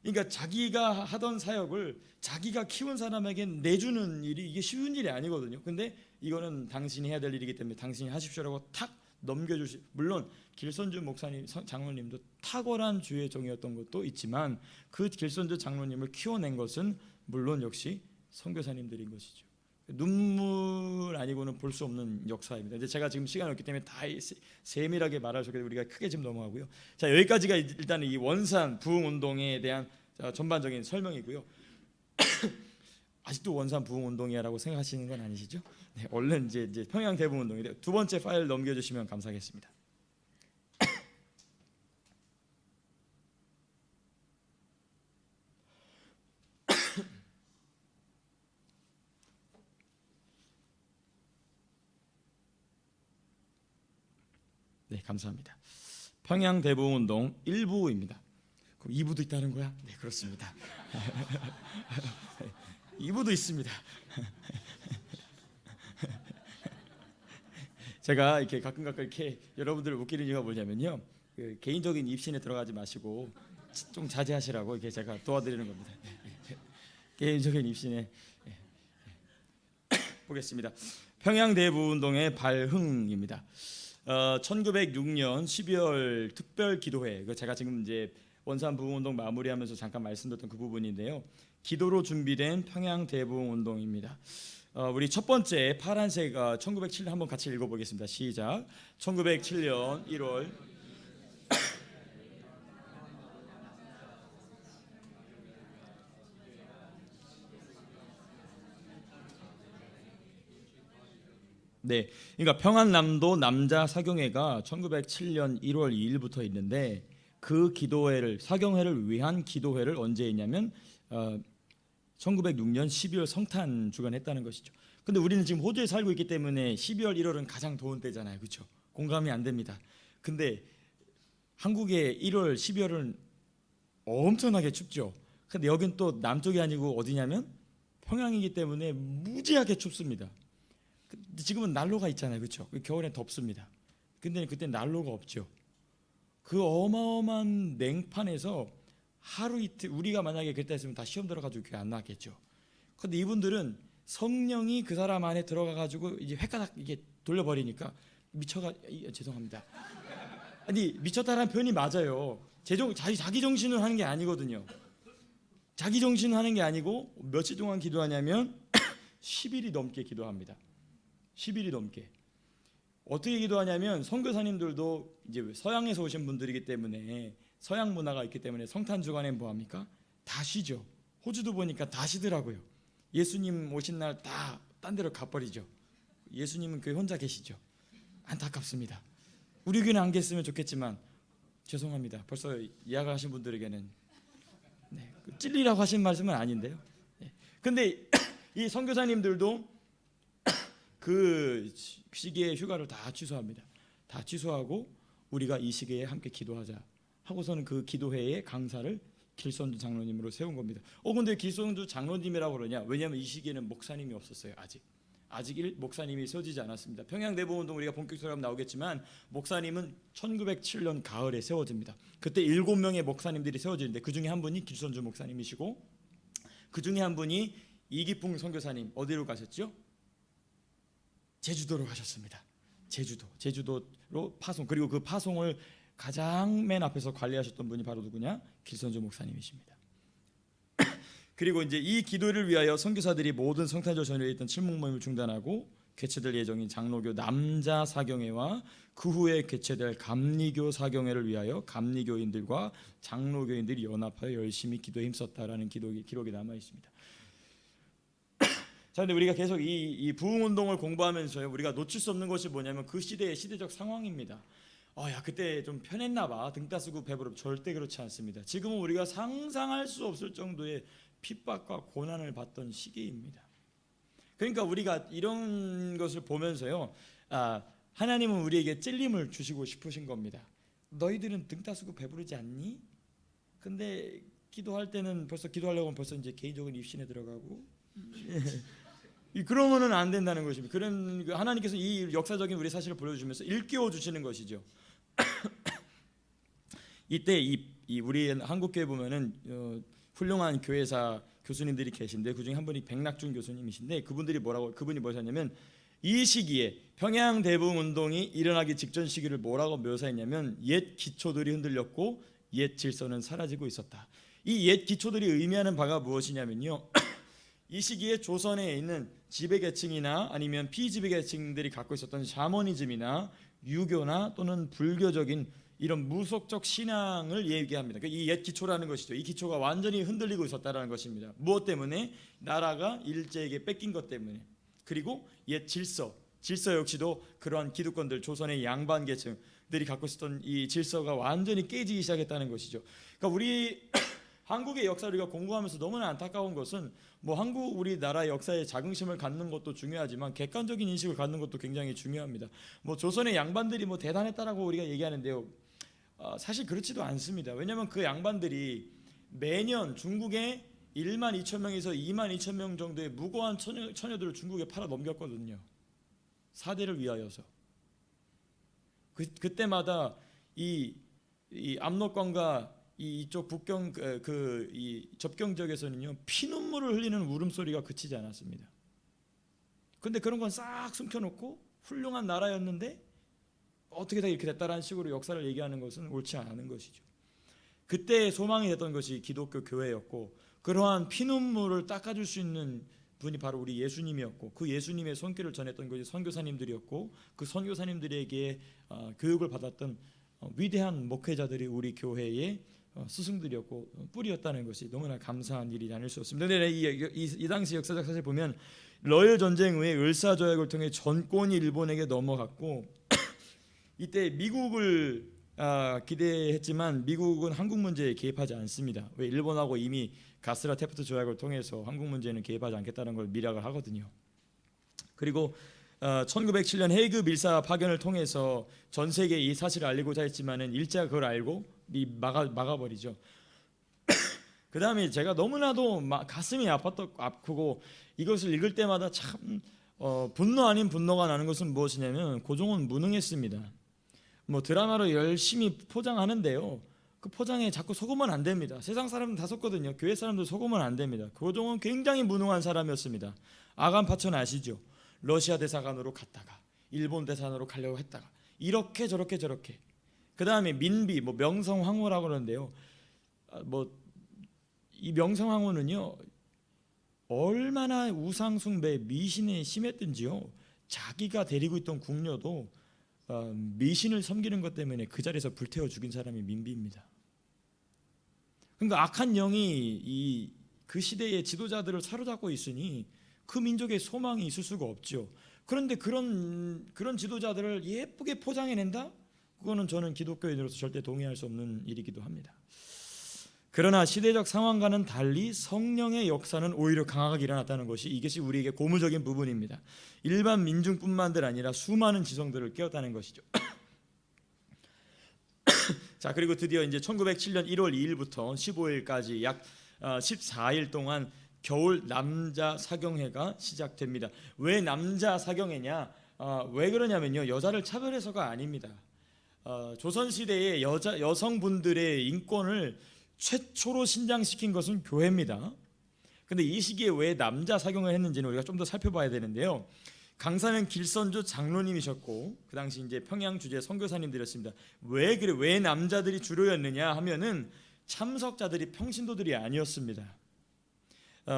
그러니까 자기가 하던 사역을 자기가 키운 사람에게 내주는 일이, 이게 쉬운 일이 아니거든요. 근데 이거는 당신이 해야 될 일이기 때문에 당신이 하십시오라고 탁 넘겨주시. 물론 길선주 목사님, 장로님도 탁월한 주의 종이었던 것도 있지만 그 길선주 장로님을 키워낸 것은 물론 역시 선교사님들인 것이죠. 눈물 아니고는 볼 수 없는 역사입니다. 근데 제가 지금 시간이 없기 때문에 다 세밀하게 말할 수 없기 때문에 우리가 크게 지금 넘어가고요. 자, 여기까지가 일단 이 원산 부흥 운동에 대한 전반적인 설명이고요. 아직도 원산 부흥 운동이라고 생각하시는 건 아니시죠? 네, 얼른 이제 평양 대부흥 운동인데 두 번째 파일 넘겨주시면 감사하겠습니다. 네, 감사합니다. 평양 대부흥 운동 1부입니다. 2부도 있다는 거야? 네, 그렇습니다. 2부도 있습니다. 제가 이렇게 가끔 이렇게 여러분들을 웃기는 이유가 뭐냐면요, 그 개인적인 입신에 들어가지 마시고 좀 자제하시라고 이렇게 제가 도와드리는 겁니다. 개인적인 입신에 보겠습니다. 평양 대부흥 운동의 발흥입니다. 1906년 12월 특별 기도회, 제가 지금 이제 원산 부흥 운동 마무리하면서 잠깐 말씀드렸던 그 부분인데요. 기도로 준비된 평양 대부흥 운동입니다. 우리 첫 번째 파란색 1907년 한번 같이 읽어보겠습니다. 시작. 1907년 1월 네, 그러니까 평안남도 남자 사경회가 1907년 1월 2일부터 있는데 그 기도회를 사경회를 위한 기도회를 언제 했냐면 1906년 12월 성탄 주간했다는 것이죠. 근데 우리는 지금 호주에 살고 있기 때문에 12월 1월은 가장 더운 때잖아요, 그렇죠? 공감이 안 됩니다. 근데 한국의 1월, 12월은 엄청나게 춥죠. 근데 여긴 또 남쪽이 아니고 어디냐면 평양이기 때문에 무지하게 춥습니다. 지금은 난로가 있잖아요, 그렇죠? 겨울엔 덥습니다. 근데 그때 난로가 없죠. 그 어마어마한 냉판에서 하루 이틀, 우리가 만약에 그때 했으면 다 시험 들어가지고 교회 안 나왔겠죠. 근데 이분들은 성령이 그 사람 안에 들어가가지고 이제 획가닥 이게 돌려버리니까 죄송합니다. 아니 미쳤다라는 표현이 맞아요. 자기 정신을 하는 게 아니거든요. 자기 정신을 하는 게 아니고 며칠 동안 기도하냐면 10일이 넘게 기도합니다. 10일이 넘게. 어떻게 기도하냐면 선교사님들도 이제 서양에서 오신 분들이기 때문에 서양 문화가 있기 때문에 성탄 주간에 뭐 합니까? 다 쉬죠. 호주도 보니까 다 쉬더라고요. 예수님 오신 날 다 딴 데로 가버리죠. 예수님은 교회 혼자 계시죠. 안타깝습니다. 우리 교회는 안 계셨으면 좋겠지만 죄송합니다. 벌써 예약하신 분들에게는 찔리라고 하신 말씀은 아닌데요. 근데 이 선교사님들도 그 시기에 휴가를 다 취소합니다. 다 취소하고 우리가 이 시기에 함께 기도하자 하고서는 그 기도회의 강사를 길선주 장로님으로 세운 겁니다. 근데 길선주 장로님이라고 그러냐? 왜냐하면 이 시기에는 목사님이 없었어요. 아직 목사님이 세워지지 않았습니다. 평양대보운동 우리가 본격적으로 하면 나오겠지만 목사님은 1907년 가을에 세워집니다. 그때 7명의 목사님들이 세워지는데 그 중에 한 분이 길선주 목사님이시고 그 중에 한 분이 이기풍 선교사님 어디로 가셨죠? 제주도로 가셨습니다. 제주도로 파송, 그리고 그 파송을 가장 맨 앞에서 관리하셨던 분이 바로 누구냐? 길선주 목사님이십니다. 그리고 이제 이 기도를 위하여 선교사들이 모든 성탄절 전후에 있던 칠목 모임을 중단하고 개최될 예정인 장로교 남자 사경회와 그 후에 개최될 감리교 사경회를 위하여 감리교인들과 장로교인들이 연합하여 열심히 기도에 힘썼다라는 기록이 남아 있습니다. 자, 근데 우리가 계속 이 부흥 운동을 공부하면서요, 우리가 놓칠 수 없는 것이 뭐냐면 그 시대의 시대적 상황입니다. 그때 좀 편했나 봐. 등 따스고 배부르. 절대 그렇지 않습니다. 지금은 우리가 상상할 수 없을 정도의 핍박과 고난을 받던 시기입니다. 그러니까 우리가 이런 것을 보면서요, 하나님은 우리에게 찔림을 주시고 싶으신 겁니다. 너희들은 등 따스고 배부르지 않니? 근데 기도할 때는 기도하려고 하면 벌써 이제 개인적인 입신에 들어가고 그러면은 안 된다는 것입니다. 그런 하나님께서 이 역사적인 우리 사실을 보여주면서 일깨워 주시는 것이죠. 이때 우리 한국 교회 보면은 훌륭한 교회사 교수님들이 계신데 그 중에 한 분이 백낙준 교수님이신데 그분이 뭐셨냐면 이 시기에 평양 대부흥 운동이 일어나기 직전 시기를 뭐라고 묘사했냐면 옛 기초들이 흔들렸고 옛 질서는 사라지고 있었다. 이 옛 기초들이 의미하는 바가 무엇이냐면요. 이 시기에 조선에 있는 지배계층이나 아니면 피지배계층들이 갖고 있었던 샤머니즘이나 유교나 또는 불교적인 이런 무속적 신앙을 얘기합니다. 이 옛 기초라는 것이죠. 이 기초가 완전히 흔들리고 있었다라는 것입니다. 무엇 때문에? 나라가 일제에게 뺏긴 것 때문에. 그리고 옛 질서 역시도 그러한 기득권들, 조선의 양반 계층들이 갖고 있었던 이 질서가 완전히 깨지기 시작했다는 것이죠. 그러니까 우리 한국의 역사를 우리가 공부하면서 너무나 안타까운 것은 우리나라의 역사에 자긍심을 갖는 것도 중요하지만 객관적인 인식을 갖는 것도 굉장히 중요합니다. 조선의 양반들이 대단했다라고 우리가 얘기하는데요. 사실 그렇지도 않습니다. 왜냐하면 그 양반들이 매년 중국에 1만 2천 명에서 2만 2천 명 정도의 무고한 처녀들을 중국에 팔아 넘겼거든요. 사대를 위하여서. 그때마다 이 압록강과 이쪽 북경 이 접경 지역에서는요 피눈물을 흘리는 울음소리가 그치지 않았습니다. 근데 그런 건 싹 숨겨놓고 훌륭한 나라였는데 어떻게 다 이렇게 됐다라는 식으로 역사를 얘기하는 것은 옳지 않은 것이죠. 그때 소망이 됐던 것이 기독교 교회였고 그러한 피눈물을 닦아줄 수 있는 분이 바로 우리 예수님이었고, 그 예수님의 손길을 전했던 것이 선교사님들이었고, 그 선교사님들에게 교육을 받았던 위대한 목회자들이 우리 교회의 스승들이었고 뿌리였다는 것이 너무나 감사한 일이 아닐 수 없습니다. 그런데 이 당시 역사적 사실 보면 러일 전쟁 후에 을사조약을 통해 전권이 일본에게 넘어갔고 이때 미국을 기대했지만 미국은 한국 문제에 개입하지 않습니다. 왜? 일본하고 이미 가스라 테프트 조약을 통해서 한국 문제는 개입하지 않겠다는 걸 미락을 하거든요. 그리고 1907년 헤이그 밀사 파견을 통해서 전 세계에 이 사실을 알리고자 했지만은 일제가 그걸 알고 막아버리죠. 그 다음에 제가 너무나도 가슴이 아프고 이것을 읽을 때마다 참 분노 아닌 분노가 나는 것은 무엇이냐면 고종은 무능했습니다. 뭐 드라마로 열심히 포장하는데요, 그 포장에 자꾸 속으면 안 됩니다. 세상 사람은 다 속거든요. 교회 사람도 속으면 안 됩니다. 고종은 굉장히 무능한 사람이었습니다. 아간 파천 아시죠? 러시아 대사관으로 갔다가 일본 대사관으로 가려고 했다가 이렇게 저렇게 그 다음에 민비 명성황후라고 그러는데요, 이 명성황후는요 얼마나 우상숭배 미신에 심했든지요, 자기가 데리고 있던 궁녀도 미신을 섬기는 것 때문에 그 자리에서 불태워 죽인 사람이 민비입니다. 그러니까 악한 영이 그 시대의 지도자들을 사로잡고 있으니 그 민족의 소망이 있을 수가 없죠. 그런데 그런 지도자들을 예쁘게 포장해낸다? 그거는 저는 기독교인으로서 절대 동의할 수 없는 일이기도 합니다. 그러나 시대적 상황과는 달리 성령의 역사는 오히려 강하게 일어났다는 것이 이것이 우리에게 고무적인 부분입니다. 일반 민중뿐만들 아니라 수많은 지성들을 깨웠다는 것이죠. 자, 그리고 드디어 이제 1907년 1월 2일부터 15일까지 약 14일 동안 겨울 남자 사경회가 시작됩니다. 왜 남자 사경회냐? 왜 그러냐면요, 여자를 차별해서가 아닙니다. 조선시대의 여성분들의 인권을 최초로 신장시킨 것은 교회입니다. 근데 이 시기에 왜 남자 사경을 했는지는 우리가 좀 더 살펴봐야 되는데요, 강사는 길선조 장로님이셨고 그 당시 이제 평양 주재 선교사님들이었습니다. 왜 남자들이 주로였느냐 하면은 참석자들이 평신도들이 아니었습니다.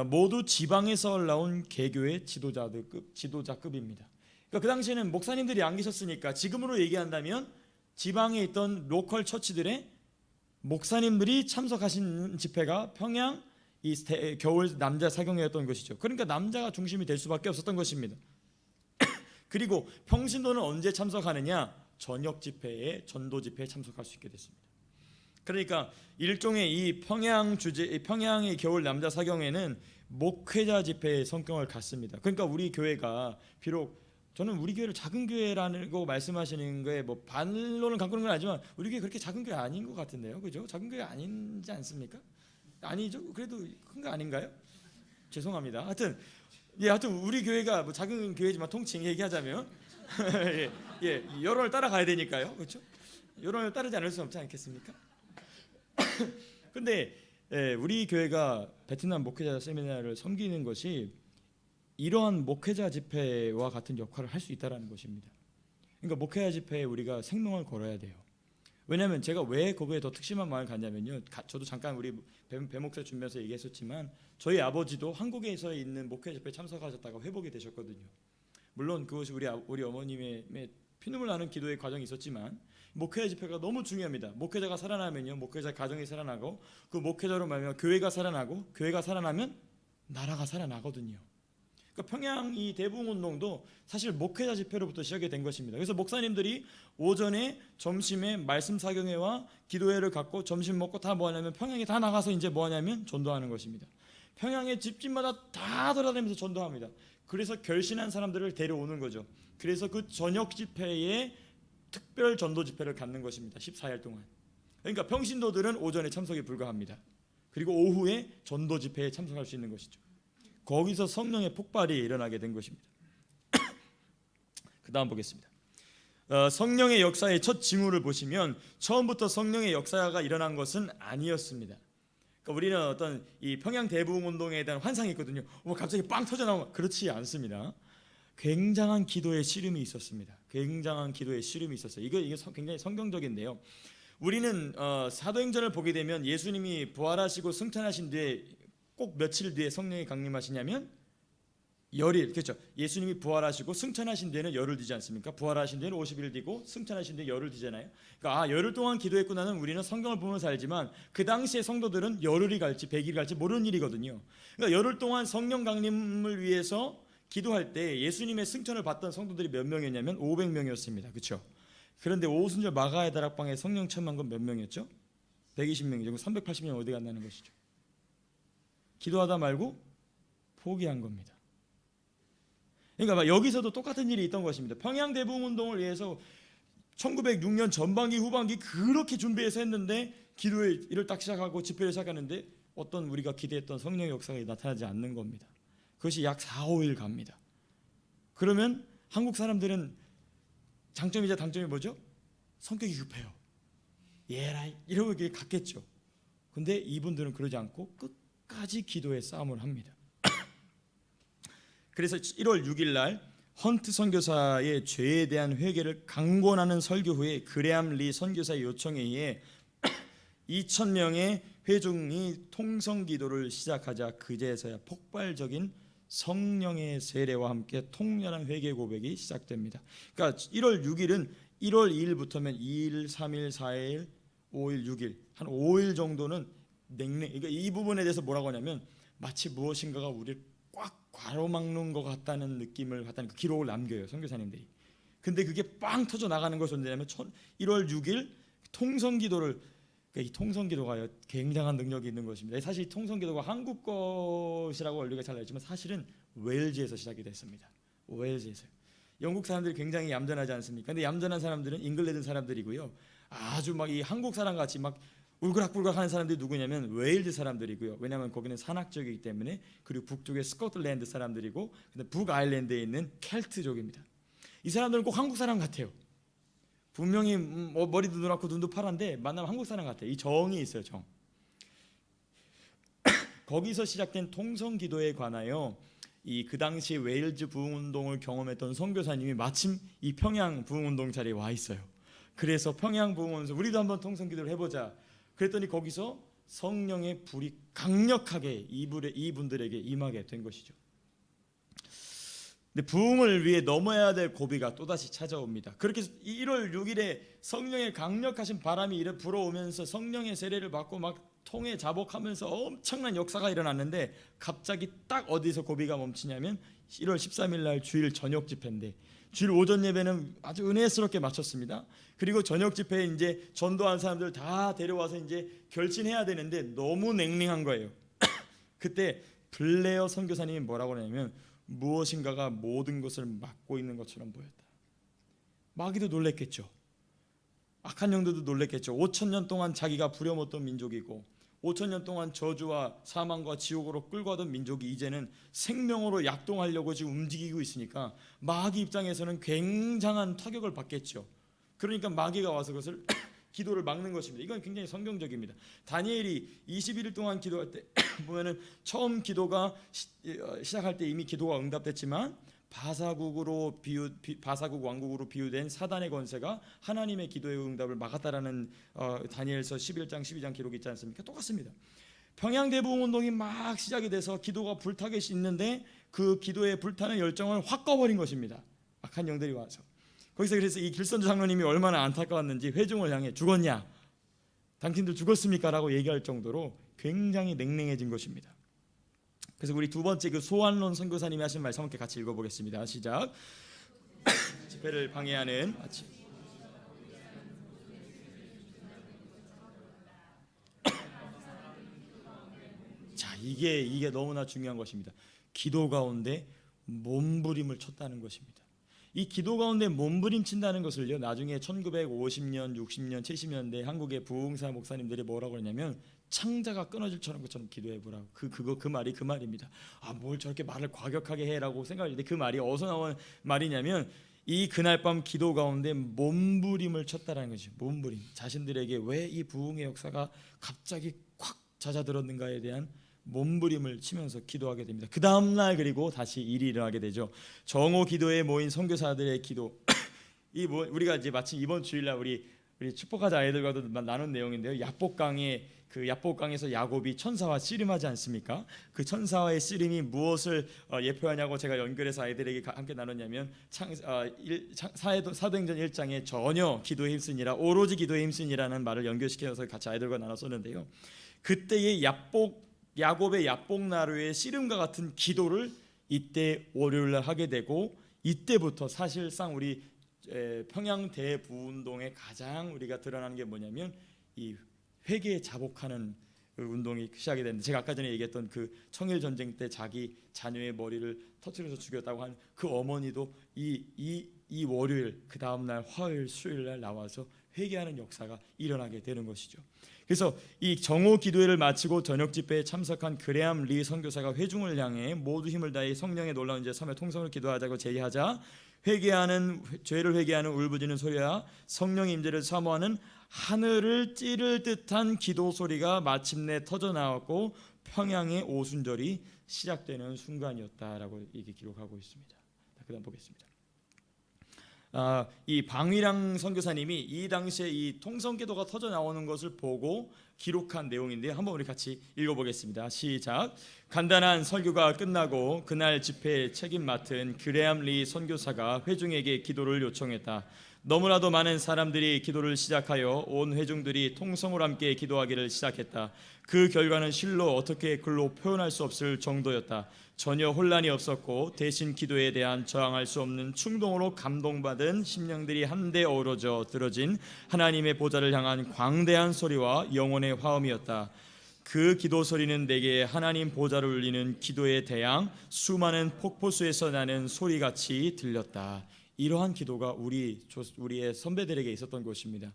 모두 지방에서 올라온 개교의 지도자급입니다. 그러니까 그 당시에는 목사님들이 안 계셨으니까 지금으로 얘기한다면 지방에 있던 로컬 처치들의 목사님들이 참석하신 집회가 평양 겨울 남자 사경회였던 것이죠. 그러니까 남자가 중심이 될 수밖에 없었던 것입니다. 그리고 평신도는 언제 참석하느냐? 저녁 집회에, 전도 집회에 참석할 수 있게 됐습니다. 그러니까 일종의 이 평양의 겨울 남자 사경회는 목회자 집회의 성격을 갖습니다. 그러니까 우리 교회가 비록 저는 우리 교회를 작은 교회라는 거 말씀하시는 거에 반론을 갖고 있는 건 아니지만 우리 교회 그렇게 작은 교회 아닌 것 같은데요, 그죠? 작은 교회 아니지 않습니까? 아니죠? 그래도 큰 거 아닌가요? 죄송합니다. 하여튼 우리 교회가 작은 교회지만 통칭 얘기하자면 여론을 따라가야 되니까요, 그렇죠? 여론을 따르지 않을 수 없지 않겠습니까? 근데 우리 교회가 베트남 목회자 세미나를 섬기는 것이 이러한 목회자 집회와 같은 역할을 할 수 있다는 것입니다. 그러니까 목회자 집회에 우리가 생명을 걸어야 돼요. 왜냐하면 제가 왜 거기에 더 특심한 마음을 갖냐면요, 저도 잠깐 우리 배 목사 준비해서 얘기했었지만 저희 아버지도 한국에서 있는 목회자 집회에 참석하셨다가 회복이 되셨거든요. 물론 그것이 우리 어머님의 피눈물 나는 기도의 과정이 있었지만 목회자 집회가 너무 중요합니다. 목회자가 살아나면요, 목회자 가정이 살아나고 그 목회자로 말하면 교회가 살아나고 교회가 살아나면 나라가 살아나거든요. 그러니까 평양 이 대부흥운동도 사실 목회자 집회로부터 시작이 된 것입니다. 그래서 목사님들이 오전에 점심에 말씀 사경회와 기도회를 갖고 점심 먹고 다 뭐하냐면 평양에 다 나가서 이제 뭐하냐면 전도하는 것입니다. 평양의 집집마다 다 돌아다니면서 전도합니다. 그래서 결신한 사람들을 데려오는 거죠. 그래서 그 저녁 집회에 특별 전도 집회를 갖는 것입니다. 14일 동안. 그러니까 평신도들은 오전에 참석에 불과합니다. 그리고 오후에 전도 집회에 참석할 수 있는 것이죠. 거기서 성령의 폭발이 일어나게 된 것입니다. 그 다음 보겠습니다. 성령의 역사의 첫 징후를 보시면 처음부터 성령의 역사가 일어난 것은 아니었습니다. 그러니까 우리는 어떤 이 평양 대부흥운동에 대한 환상이 있거든요. 갑자기 빵 터져 나오면 그렇지 않습니다. 굉장한 기도의 씨름이 있었습니다. 굉장한 기도의 씨름이 있었어요. 이게 굉장히 성경적인데요. 우리는 사도행전을 보게 되면 예수님이 부활하시고 승천하신 뒤에 꼭 며칠 뒤에 성령이 강림하시냐면 열일, 그렇죠. 예수님이 부활하시고 승천하신 뒤에는 열흘 뒤지 않습니까? 부활하신 뒤에는 50일 뒤고 승천하신 뒤에 열흘 뒤잖아요. 그러니까 열흘 동안 기도했구나는 우리는 성경을 보면서 알지만 그 당시의 성도들은 열흘이 갈지 100일이 갈지 모르는 일이거든요. 그러니까 열흘 동안 성령 강림을 위해서 기도할 때 예수님의 승천을 받던 성도들이 몇 명이었냐면 500명이었습니다. 그렇죠? 그런데 오순절 마가의 다락방에 성령 체험한 건 몇 명이었죠? 120명이죠. 380명 어디 갔다는 것이죠. 기도하다 말고 포기한 겁니다. 그러니까 여기서도 똑같은 일이 있던 것입니다. 평양 대부흥 운동을 위해서 1906년 전반기 후반기 그렇게 준비해서 했는데 기도의 일을 딱 시작하고 집회를 시작하는데 어떤 우리가 기대했던 성령의 역사가 나타나지 않는 겁니다. 그것이 약 4, 5일 갑니다. 그러면 한국 사람들은 장점이자 단점이 뭐죠? 성격이 급해요. 예라이 이러고 갔겠죠. 근데 이분들은 그러지 않고 끝까지 기도의 싸움을 합니다. 그래서 1월 6일 날 헌트 선교사의 죄에 대한 회개를 강권하는 설교 후에 그레암 리 선교사의 요청에 의해 2,000명의 회중이 통성기도를 시작하자 그제서야 폭발적인 성령의 세례와 함께 통렬한 회개 고백이 시작됩니다. 그러니까 1월 6일은 1월 2일부터면 2일, 3일, 4일, 5일, 6일 한 5일 정도는 그러니까 이 부분에 대해서 뭐라고 하냐면 마치 무엇인가가 우리를 꽉 가로막는 것 같다는 느낌을 갖다는 그 기록을 남겨요, 선교사님들이. 근데 그게 빵 터져 나가는 것이 언제냐면 1월 6일 통성기도를, 그러니까 이 통성기도가 굉장한 능력이 있는 것입니다. 사실 이 통성기도가 한국 것이라고 원리가 잘 알지만 사실은 웨일즈에서 시작이 됐습니다. 웨일즈에서요. 영국 사람들이 굉장히 얌전하지 않습니까? 근데 얌전한 사람들은 잉글랜드 사람들이고요. 아주 막 이 한국 사람 같이 막 울그락불그락 하는 사람들이 누구냐면 웨일즈 사람들이고요. 왜냐하면 거기는 산악지역이기 때문에. 그리고 북쪽에 스코틀랜드 사람들이고 북아일랜드에 있는 켈트족입니다. 이 사람들은 꼭 한국 사람 같아요. 분명히 머리도 노랗고 눈도 파란데 만나면 한국 사람 같아요. 이 정이 있어요, 정. 거기서 시작된 통성기도에 관하여 그 당시 웨일즈 부흥운동을 경험했던 선교사님이 마침 이 평양 부흥운동 자리에 와 있어요. 그래서 평양 부흥운동 우리도 한번 통성기도를 해보자. 그랬더니 거기서 성령의 불이 강력하게 이분들에게 임하게 된 것이죠. 근데 부흥을 위해 넘어야 될 고비가 또다시 찾아옵니다. 그렇게 1월 6일에 성령의 강력하신 바람이 불어오면서 성령의 세례를 받고 막 통에 자복하면서 엄청난 역사가 일어났는데 갑자기 딱 어디서 고비가 멈추냐면 1월 13일 날 주일 저녁 집회인데 주일 오전 예배는 아주 은혜스럽게 마쳤습니다. 그리고 저녁 집회에 이제 전도한 사람들 다 데려와서 이제 결신해야 되는데 너무 냉랭한 거예요. 그때 블레어 선교사님이 뭐라고 하냐면 무엇인가가 모든 것을 막고 있는 것처럼 보였다. 마귀도 놀랬겠죠. 악한 영들도 놀랬겠죠. 5,000년 동안 자기가 부려먹던 민족이고 5,000년 동안 저주와 사망과 지옥으로 끌고 가던 민족이 이제는 생명으로 약동하려고 지금 움직이고 있으니까 마귀 입장에서는 굉장한 타격을 받겠죠. 그러니까 마귀가 와서 그것을 기도를 막는 것입니다. 이건 굉장히 성경적입니다. 다니엘이 21일 동안 기도할 때 보면은 처음 기도가 시작할 때 이미 기도가 응답됐지만 바사국 왕국으로 비유된 사단의 권세가 하나님의 기도의 응답을 막았다라는 다니엘서 11장 12장 기록이 있지 않습니까? 똑같습니다. 평양 대부흥 운동이 막 시작이 돼서 기도가 불타게 있는데 그 기도의 불타는 열정을 확 꺼버린 것입니다. 악한 영들이 와서 거기서 그래서 이 길선주 장로님이 얼마나 안타까웠는지 회중을 향해 죽었냐? 당신들 죽었습니까? 라고 얘기할 정도로 굉장히 냉랭해진 것입니다. 그래서 우리 두 번째 그 소환론 선교사님이 하신 말씀 함께 같이 읽어보겠습니다. 시작. 집회를 방해하는 아침. 자, 이게 너무나 중요한 것입니다. 기도 가운데 몸부림을 쳤다는 것입니다. 이 기도 가운데 몸부림친다는 것을요, 나중에 1950년, 60년, 70년대 한국의 부흥사 목사님들이 뭐라고 그러냐면 창자가 끊어질 것처럼 기도해보라고. 그 말이 그 말입니다. 뭘 저렇게 말을 과격하게 해라고 생각할 때 그 말이 어디서 나온 말이냐면 이 그날 밤 기도 가운데 몸부림을 쳤다라는 것이죠. 몸부림. 자신들에게 왜 이 부흥의 역사가 갑자기 콱 잦아들었는가에 대한 몸부림을 치면서 기도하게 됩니다. 그 다음날 그리고 다시 일이 일어나게 되죠. 정오 기도에 모인 선교사들의 기도. 우리가 이제 마침 이번 주일날 우리 우리 축복하자 아이들과도 나눈 내용인데요. 야복강에서 야곱이 천사와 씨름하지 않습니까? 그 천사와의 씨름이 무엇을 예표하냐고 제가 연결해서 아이들에게 함께 나눴냐면 사도행전 1장에 전혀 기도에 힘쓰니라, 오로지 기도에 힘쓰니라는 말을 연결시켜서 같이 아이들과 나눴었는데요. 그때의 야곱의 야복나루의 씨름과 같은 기도를 이때 월요일날 하게 되고, 이때부터 사실상 우리 평양 대부운동에 가장 우리가 드러나는 게 뭐냐면 이 회개에 자복하는 운동이 시작이 됐는데, 제가 아까 전에 얘기했던 그 청일 전쟁 때 자기 자녀의 머리를 터뜨려서 죽였다고 한 그 어머니도 이 월요일, 그 다음 날 화요일, 수요일 날 나와서 회개하는 역사가 일어나게 되는 것이죠. 그래서 이 정오 기도회를 마치고 저녁 집회에 참석한 그레암 리 선교사가 회중을 향해 모두 힘을 다해 성령의 놀라운 제 섬의 통성을 기도하자고 제의하자, 죄를 회개하는 울부짖는 소리와 성령의 임재를 사모하는 하늘을 찌를 듯한 기도 소리가 마침내 터져 나왔고 평양의 오순절이 시작되는 순간이었다라고 이게 기록하고 있습니다. 그다음 보겠습니다. 이 방위랑 선교사님이 이 당시에 이 통성기도가 터져 나오는 것을 보고 기록한 내용인데요. 한번 우리 같이 읽어보겠습니다. 시작. 간단한 설교가 끝나고 그날 집회 책임 맡은 그레암 리 선교사가 회중에게 기도를 요청했다. 너무나도 많은 사람들이 기도를 시작하여 온 회중들이 통성으로 함께 기도하기를 시작했다. 그 결과는 실로 어떻게 글로 표현할 수 없을 정도였다. 전혀 혼란이 없었고 대신 기도에 대한 저항할 수 없는 충동으로 감동받은 심령들이 한데 어우러져 들어진 하나님의 보좌를 향한 광대한 소리와 영혼의 화음이었다. 그 기도 소리는 내게 하나님 보좌를 울리는 기도의 대양 수많은 폭포수에서 나는 소리같이 들렸다. 이러한 기도가 우리의 선배들에게 있었던 것입니다.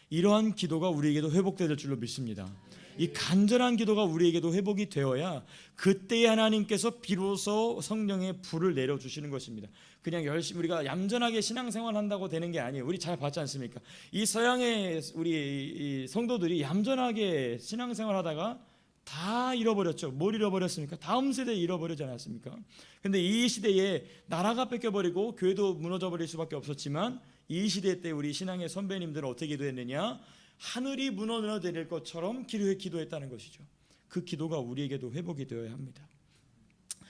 이러한 기도가 우리에게도 회복될 줄로 믿습니다. 이 간절한 기도가 우리에게도 회복이 되어야 그때에 하나님께서 비로소 성령의 불을 내려주시는 것입니다. 그냥 열심히 우리가 얌전하게 신앙생활 한다고 되는 게 아니에요. 우리 잘 봤지 않습니까? 이 서양의 우리 이 성도들이 얌전하게 신앙생활 하다가 다 잃어버렸죠. 뭘 잃어버렸습니까? 다음 세대에 잃어버리지 않았습니까? 근데 이 시대에 나라가 뺏겨버리고 교회도 무너져버릴 수밖에 없었지만, 이 시대 때 우리 신앙의 선배님들은 어떻게 기도했느냐? 하늘이 무너져내릴 것처럼 기도했다는 것이죠. 그 기도가 우리에게도 회복이 되어야 합니다.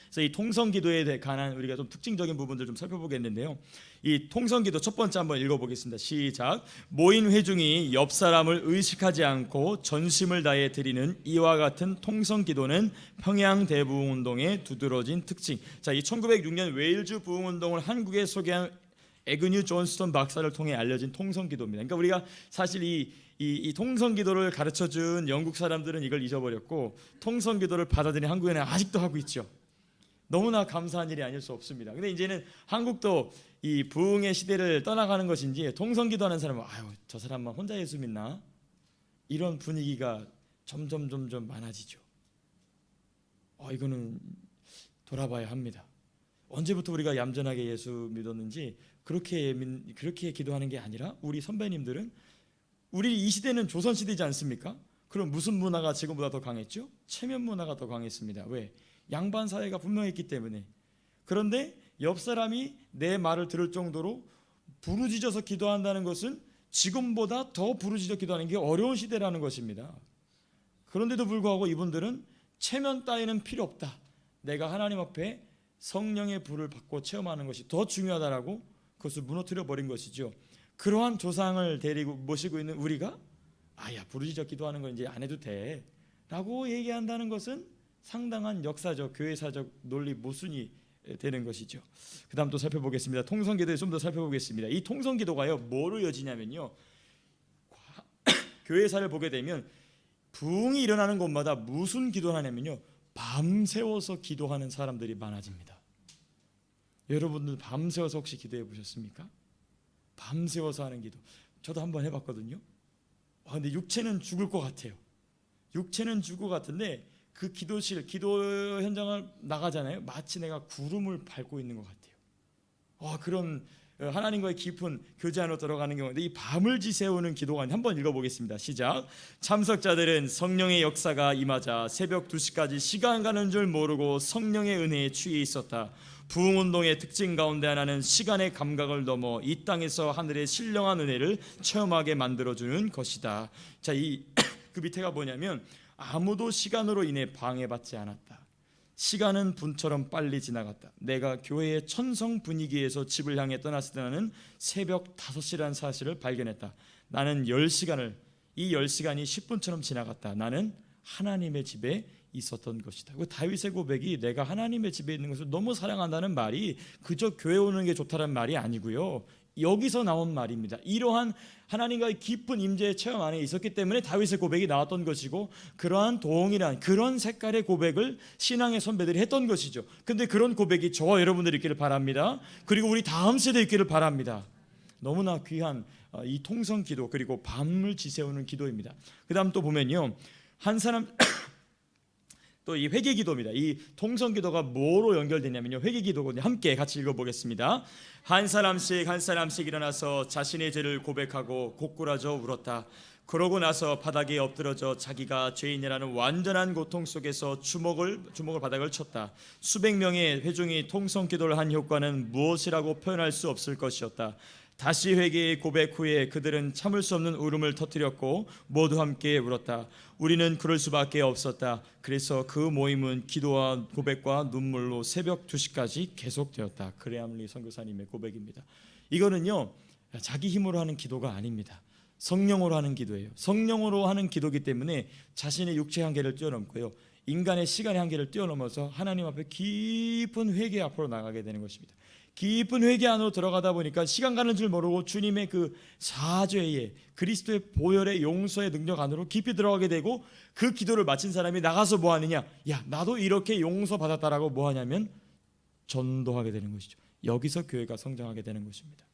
그래서 이 통성기도에 관한 우리가 좀 특징적인 부분들 좀 살펴보겠는데요. 이 통성기도 첫 번째 한번 읽어보겠습니다. 시작. 모인 회중이 옆 사람을 의식하지 않고 전심을 다해 드리는 이와 같은 통성기도는 평양 대부흥운동의 두드러진 특징. 자, 이 1906년 웨일즈 부흥운동을 한국에 소개한 에그뉴 존스턴 박사를 통해 알려진 통성기도입니다. 그러니까 우리가 사실 이 통성기도를 가르쳐준 영국 사람들은 이걸 잊어버렸고, 통성기도를 받아들인 한국에는 아직도 하고 있죠. 너무나 감사한 일이 아닐 수 없습니다. 근데 이제는 한국도 이 부흥의 시대를 떠나가는 것인지 통성기도하는 사람은 저 사람만 혼자 예수 믿나? 이런 분위기가 점점 많아지죠. 이거는 돌아봐야 합니다. 언제부터 우리가 얌전하게 예수 믿었는지 그렇게 기도하는 게 아니라, 우리 선배님들은, 우리 이 시대는 조선시대지 않습니까? 그럼 무슨 문화가 지금보다 더 강했죠? 체면 문화가 더 강했습니다. 왜? 양반 사회가 분명했기 때문에. 그런데 옆 사람이 내 말을 들을 정도로 부르짖어서 기도한다는 것은 지금보다 더 부르짖어 기도하는 게 어려운 시대라는 것입니다. 그런데도 불구하고 이분들은 체면 따위는 필요 없다. 내가 하나님 앞에 성령의 불을 받고 체험하는 것이 더 중요하다라고 그것을 무너뜨려 버린 것이죠. 그러한 조상을 모시고 있는 우리가 부르짖어 기도하는 건 이제 안 해도 돼 라고 얘기한다는 것은 상당한 역사적, 교회사적 논리 모순이 되는 것이죠. 그 다음 또 살펴보겠습니다. 통성기도에 좀 더 살펴보겠습니다. 이 통성기도가요, 뭐로 이어지냐면요, 교회사를 보게 되면 부흥이 일어나는 곳마다 무슨 기도를 하냐면요, 밤새워서 기도하는 사람들이 많아집니다. 여러분들 밤새워서 혹시 기도해 보셨습니까? 밤새워서 하는 기도, 저도 한번 해봤거든요. 근데 육체는 죽을 것 같아요. 육체는 죽을 것 같은데 그 기도 현장을 나가잖아요. 마치 내가 구름을 밟고 있는 것 같아요. 그런 하나님과의 깊은 교제 안으로 들어가는 경우인데, 이 밤을 지새우는 기도가 한번 읽어보겠습니다. 시작. 참석자들은 성령의 역사가 임하자 새벽 2시까지 시간 가는 줄 모르고 성령의 은혜에 취해 있었다. 부흥운동의 특징 가운데 하나는 시간의 감각을 넘어 이 땅에서 하늘의 신령한 은혜를 체험하게 만들어주는 것이다. 자, 그 밑에가 뭐냐면 아무도 시간으로 인해 방해받지 않았다. 시간은 분처럼 빨리 지나갔다. 내가 교회의 천성 분위기에서 집을 향해 떠났을 때 나는 새벽 5시라는 사실을 발견했다. 나는 10시간이 10분처럼 지나갔다. 나는 하나님의 집에 있었던 것이다. 그 다윗의 고백이 내가 하나님의 집에 있는 것을 너무 사랑한다는 말이 그저 교회 오는 게 좋다는 말이 아니고요, 여기서 나온 말입니다. 이러한 하나님과의 깊은 임재의 체험 안에 있었기 때문에 다윗의 고백이 나왔던 것이고, 그러한 동일한 그런 색깔의 고백을 신앙의 선배들이 했던 것이죠. 근데 그런 고백이 저와 여러분들이 있기를 바랍니다. 그리고 우리 다음 세대에 있기를 바랍니다. 너무나 귀한 이 통성 기도, 그리고 밤을 지새우는 기도입니다. 그 다음 또 보면요, 한 사람 또 이 회개 기도입니다. 이 통성 기도가 뭐로 연결되냐면요, 회개 기도거든요. 함께 같이 읽어보겠습니다. 한 사람씩 일어나서 자신의 죄를 고백하고 고꾸라져 울었다. 그러고 나서 바닥에 엎드러져 자기가 죄인이라는 완전한 고통 속에서 주먹을 바닥을 쳤다. 수백 명의 회중이 통성 기도를 한 효과는 무엇이라고 표현할 수 없을 것이었다. 다시 회개의 고백 후에 그들은 참을 수 없는 울음을 터뜨렸고 모두 함께 울었다. 우리는 그럴 수밖에 없었다. 그래서 그 모임은 기도와 고백과 눈물로 새벽 2시까지 계속되었다. 그레암리 선교사님의 고백입니다. 이거는요, 자기 힘으로 하는 기도가 아닙니다. 성령으로 하는 기도예요. 성령으로 하는 기도이기 때문에 자신의 육체의 한계를 뛰어넘고요, 인간의 시간의 한계를 뛰어넘어서 하나님 앞에 깊은 회개 앞으로 나가게 되는 것입니다. 깊은 회개 안으로 들어가다 보니까 시간 가는 줄 모르고 주님의 그 사죄의, 그리스도의 보혈의 용서의 능력 안으로 깊이 들어가게 되고, 그 기도를 마친 사람이 나가서 뭐 하느냐, 야 나도 이렇게 용서받았다라고 뭐 하냐면 전도하게 되는 것이죠. 여기서 교회가 성장하게 되는 것입니다.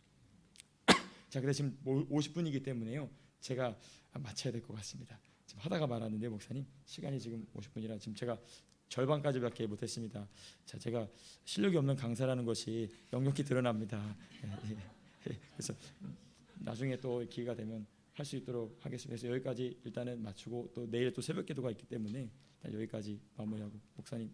자, 근데 지금 50분이기 때문에요, 제가 마쳐야 될 것 같습니다. 지금 하다가 말았는데 목사님 시간이 지금 50분이라 지금 제가 절반까지밖에 못했습니다. 자, 제가 실력이 없는 강사라는 것이 역력히 드러납니다. 그래서 나중에 또 기회가 되면 할 수 있도록 하겠습니다. 그래서 여기까지 일단은 마치고, 또 내일 또 새벽 기도가 있기 때문에 여기까지 마무리하고, 목사님